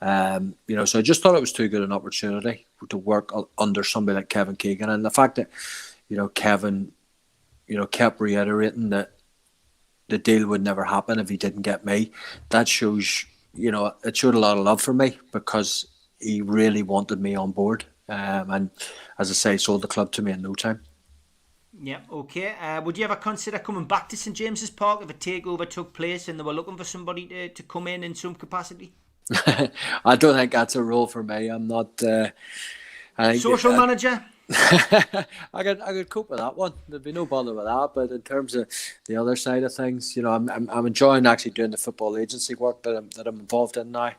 You know, so I just thought it was too good an opportunity to work under somebody like Kevin Keegan, and the fact that, you know, Kevin, you know, kept reiterating that the deal would never happen if he didn't get me. That shows, you know, it showed a lot of love for me, because he really wanted me on board, and as I say, sold the club to me in no time. Yeah, okay. Would you ever consider coming back to St James's Park if a takeover took place and they were looking for somebody to come in some capacity? I don't think that's a role for me. I'm not social manager. I could cope with that one. There'd be no bother with that. But in terms of the other side of things, you know, I'm enjoying actually doing the football agency work that I'm involved in now.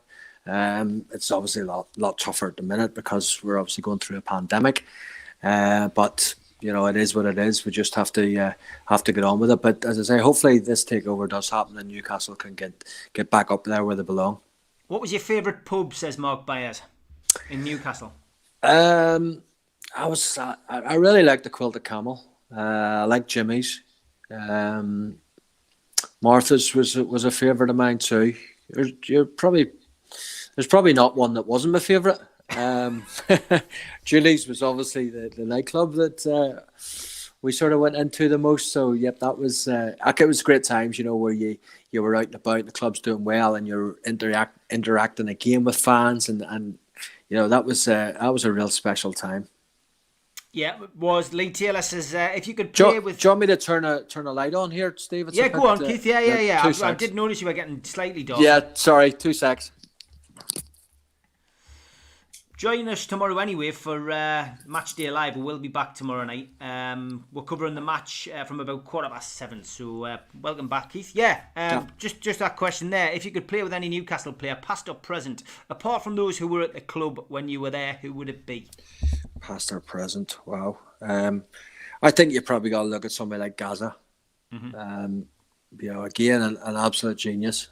It's obviously a lot tougher at the minute because we're obviously going through a pandemic. But you know, it is what it is. We just have to get on with it. But as I say, hopefully this takeover does happen and Newcastle can get back up there where they belong. What was your favourite pub, says Mark Byers, in Newcastle? I really liked the Quilted Camel. I like Jimmy's. Martha's was a favourite of mine too. There's probably not one that wasn't my favourite. Julie's was obviously the nightclub that we sort of went into the most. So yep, that was it was great times, you know, where you were out and about, the club's doing well, and you're interacting again with fans, and you know, that was a real special time. Yeah, it was. Lee Taylor says if you could play with. Do you want me to turn a light on here, Steve? It's go on, Keith. Yeah. I did notice you were getting slightly dark. Yeah, sorry, 2 secs. Join us tomorrow anyway for Match Day Live. We'll be back tomorrow night. We're covering the match from about 7:15. So welcome back, Keith. Yeah. Just that question there. If you could play with any Newcastle player, past or present, apart from those who were at the club when you were there, who would it be? Past or present? Wow. I think you probably got to look at somebody like Gaza. Mm-hmm. You know, again, an absolute genius.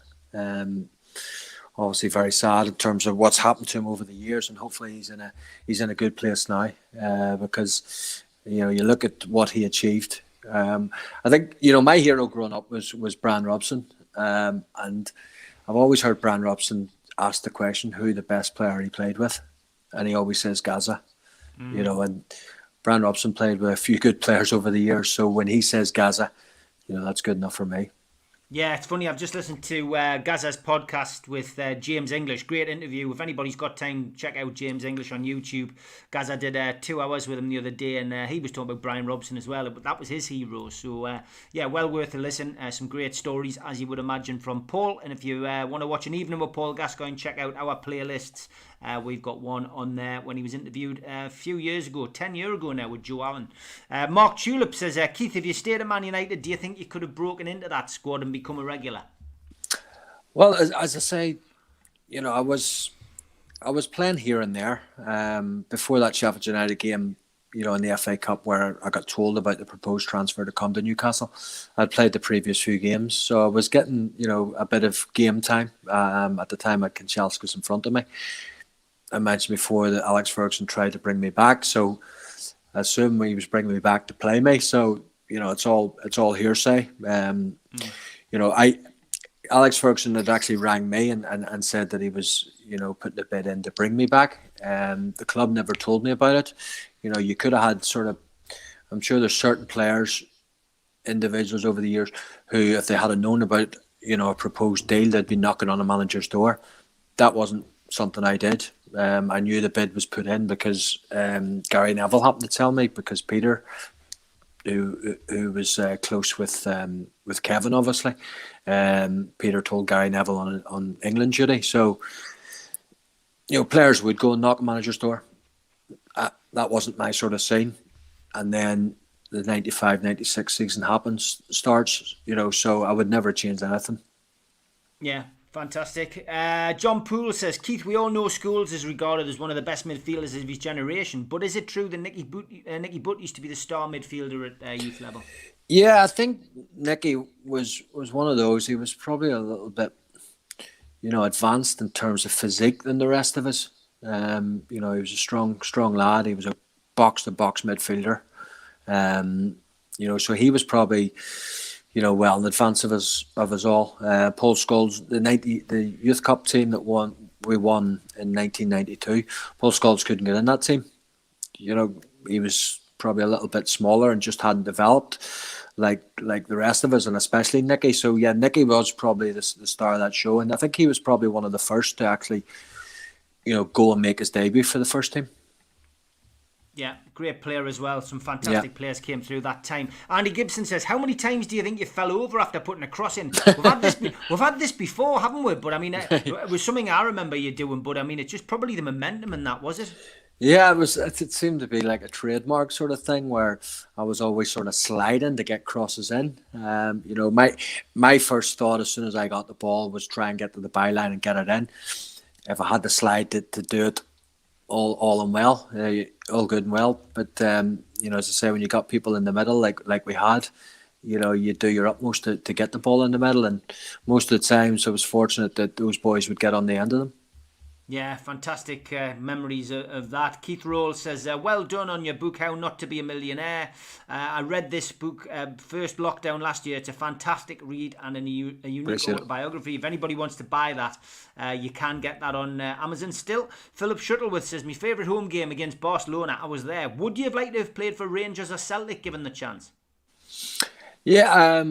Obviously very sad in terms of what's happened to him over the years, and hopefully he's in a good place now, because you know, you look at what he achieved. I think, you know, my hero growing up was Bobby Robson, and I've always heard Bobby Robson ask the question who the best player he played with, and he always says Gaza. You know, and Bobby Robson played with a few good players over the years, so when he says Gaza, you know, that's good enough for me. Yeah, it's funny. I've just listened to Gaza's podcast with James English. Great interview. If anybody's got time, check out James English on YouTube. Gaza did 2 hours with him the other day, and he was talking about Bobby Robson as well. But that was his hero. So, yeah, well worth a listen. Some great stories, as you would imagine, from Paul. And if you want to watch an evening with Paul Gascoigne, check out our playlists. We've got one on there when he was interviewed a few years ago, 10 years ago now, with Joe Allen. Mark Tulip says, Keith, if you stayed at Man United, do you think you could have broken into that squad and become a regular? Well, as I say, you know, I was playing here and there before that Sheffield United game, you know, in the FA Cup, where I got told about the proposed transfer to come to Newcastle. I'd played the previous few games, so I was getting, you know, a bit of game time. At the time, I had Kinchelsk was in front of me. I mentioned before that Alex Ferguson tried to bring me back, so I assumed he was bringing me back to play me. So, you know, it's all hearsay. You know, Alex Ferguson had actually rang me and said that he was, you know, putting a bid in to bring me back. The club never told me about it. You know, you could have had sort of, I'm sure there's certain players, individuals over the years who, if they had known about, you know, a proposed deal, they'd be knocking on a manager's door. That wasn't something I did. I knew the bid was put in because Gary Neville happened to tell me, because Peter, who was close with Kevin, obviously, Peter told Gary Neville on England duty. So, you know, players would go and knock a manager's door. That wasn't my sort of scene. And then the 95-96 season starts, you know, so I would never change anything. Yeah. Fantastic. John Poole says, Keith, we all know Scholes is regarded as one of the best midfielders of his generation, but is it true that Nicky Butt used to be the star midfielder at youth level? Yeah, I think Nicky was one of those. He was probably a little bit, advanced in terms of physique than the rest of us. He was a strong lad. He was a box-to-box midfielder. So he was probably, well in advance of us all. Paul Scholes, the Youth Cup team that we won in 1992. Paul Scholes couldn't get in that team. He was probably a little bit smaller and just hadn't developed like the rest of us, and especially Nicky. So yeah, Nicky was probably the star of that show, and I think he was probably one of the first to actually, go and make his debut for the first team. Yeah, great player as well. Some fantastic players came through that time. Andy Gibson says, how many times do you think you fell over after putting a cross in? We've had this before, haven't we? But I mean, it was something I remember you doing, but I mean, it's just probably the momentum in that, was it? Yeah, it seemed to be like a trademark sort of thing where I was always sort of sliding to get crosses in. My first thought as soon as I got the ball was try and get to the byline and get it in. If I had to slide to do it, all and well, all good and well. But as I say, when you got people in the middle like we had, you do your utmost to get the ball in the middle, and most of the times I was fortunate that those boys would get on the end of them. Yeah, fantastic memories of that. Keith Roll says, well done on your book, How Not to Be a Millionaire. I read this book first lockdown last year. It's a fantastic read and a unique autobiography. If anybody wants to buy that, you can get that on Amazon still. Philip Shuttleworth says, my favourite home game against Barcelona, I was there. Would you have liked to have played for Rangers or Celtic given the chance? Yeah,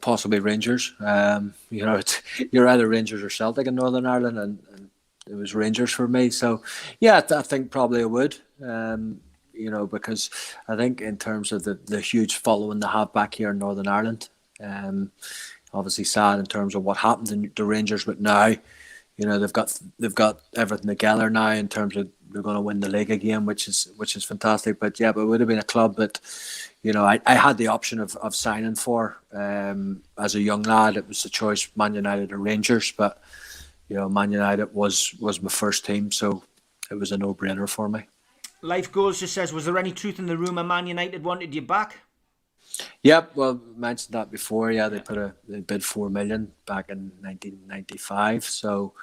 possibly Rangers. You're either Rangers or Celtic in Northern Ireland, and it was Rangers for me. So, yeah, I think probably I would, because I think in terms of the huge following they have back here in Northern Ireland, obviously sad in terms of what happened to the Rangers, but now, they've got everything together now in terms of they're going to win the league again, which is fantastic. But yeah, but it would have been a club that, I had the option of signing for as a young lad. It was the choice, Man United or Rangers, but Man United was my first team, so it was a no-brainer for me. Life Goals just says, was there any truth in the rumour Man United wanted you back? Yep, well, mentioned that before. Yeah, they bid 4 million back in 1995. So,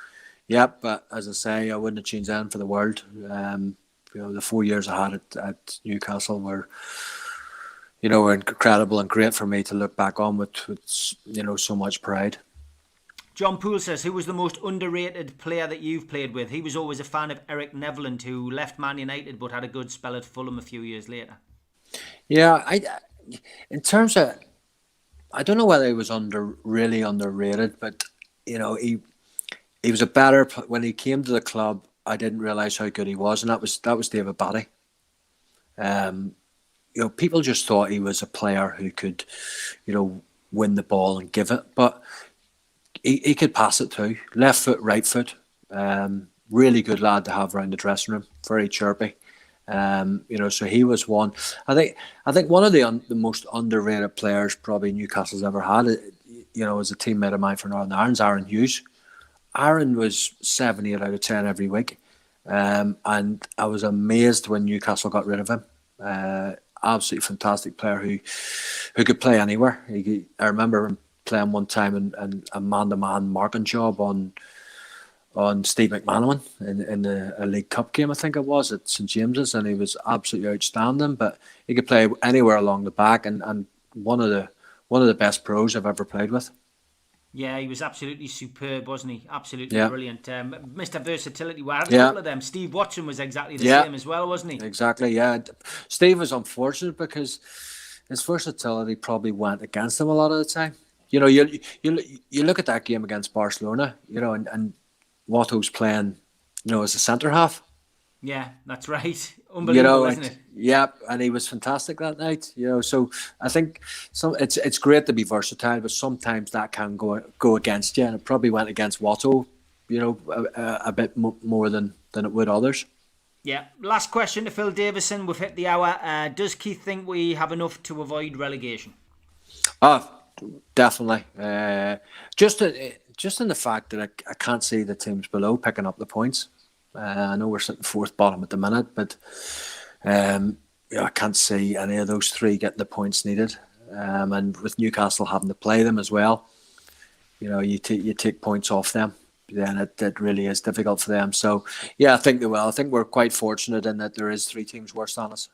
yep, but as I say, I wouldn't have changed anything for the world. The 4 years I had at Newcastle were incredible and great for me to look back on with so much pride. John Poole says, who was the most underrated player that you've played with? He was always a fan of Eric Nevland, who left Man United but had a good spell at Fulham a few years later. Yeah, in terms of, I don't know whether he was really underrated, but he was a better, when he came to the club, I didn't realise how good he was, and that was David Batty. People just thought he was a player who could, win the ball and give it, but he could pass it too. Left foot, right foot. Really good lad to have around the dressing room. Very chirpy. So he was one. I think one of the most underrated players probably Newcastle's ever had. As a teammate of mine for Northern Ireland's Aaron Hughes. Aaron was 7, 8 out of 10 every week, and I was amazed when Newcastle got rid of him. Absolutely fantastic player who could play anywhere. I remember him playing one time in a man-to-man marking job on Steve McManaman in a League Cup game, I think it was, at St James's, and he was absolutely outstanding. But he could play anywhere along the back, and one of the best pros I've ever played with. Yeah, he was absolutely superb, wasn't he? Absolutely brilliant. Mr. Versatility. We had a couple of them. Steve Watson was exactly the same as well, wasn't he? Exactly, yeah. Steve was unfortunate because his versatility probably went against him a lot of the time. You look at that game against Barcelona, and Watto's playing, as a centre half. Yeah, that's right. Unbelievable, isn't it? Yeah, and he was fantastic that night. So I think it's great to be versatile, but sometimes that can go against you, and it probably went against Watto, a bit more than it would others. Yeah. Last question to Phil Davison. We've hit the hour. Does Keith think we have enough to avoid relegation? Definitely. Just in the fact that I can't see the teams below picking up the points. I know we're sitting fourth bottom at the minute, but I can't see any of those three getting the points needed. And with Newcastle having to play them as well, you take points off them. then it really is difficult for them. So yeah, I think they will. I think we're quite fortunate in that there is 3 teams worse than us,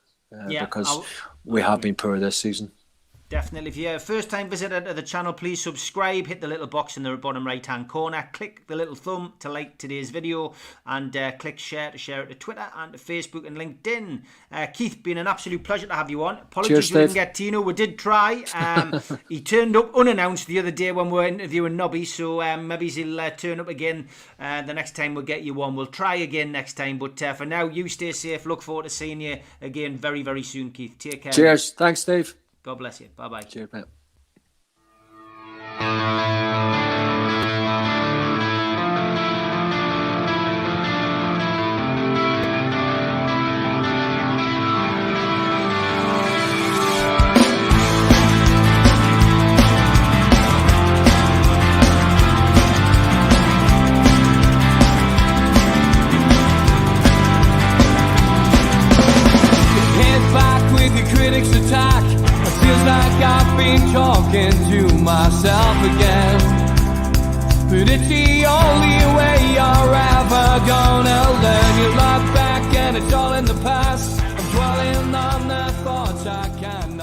because we have been poor this season. Definitely. If you're a first time visitor to the channel, please subscribe, hit the little box in the bottom right hand corner, click the little thumb to like today's video, and click share to share it to Twitter and to Facebook and LinkedIn. Keith, been an absolute pleasure to have you on. Apologies we didn't get Tino. We did try. He turned up unannounced the other day when we were interviewing Nobby, so maybe he'll turn up again the next time we'll get you on. We'll try again next time, but for now, you stay safe. Look forward to seeing you again very, very soon, Keith. Take care. Cheers. Thanks, Steve. God bless you. Bye-bye. Cheers, mate. Head back with your critics attack. Feels like I've been talking to myself again. But it's the only way you're ever gonna learn. You look back and it's all in the past. I'm dwelling on the thoughts I can't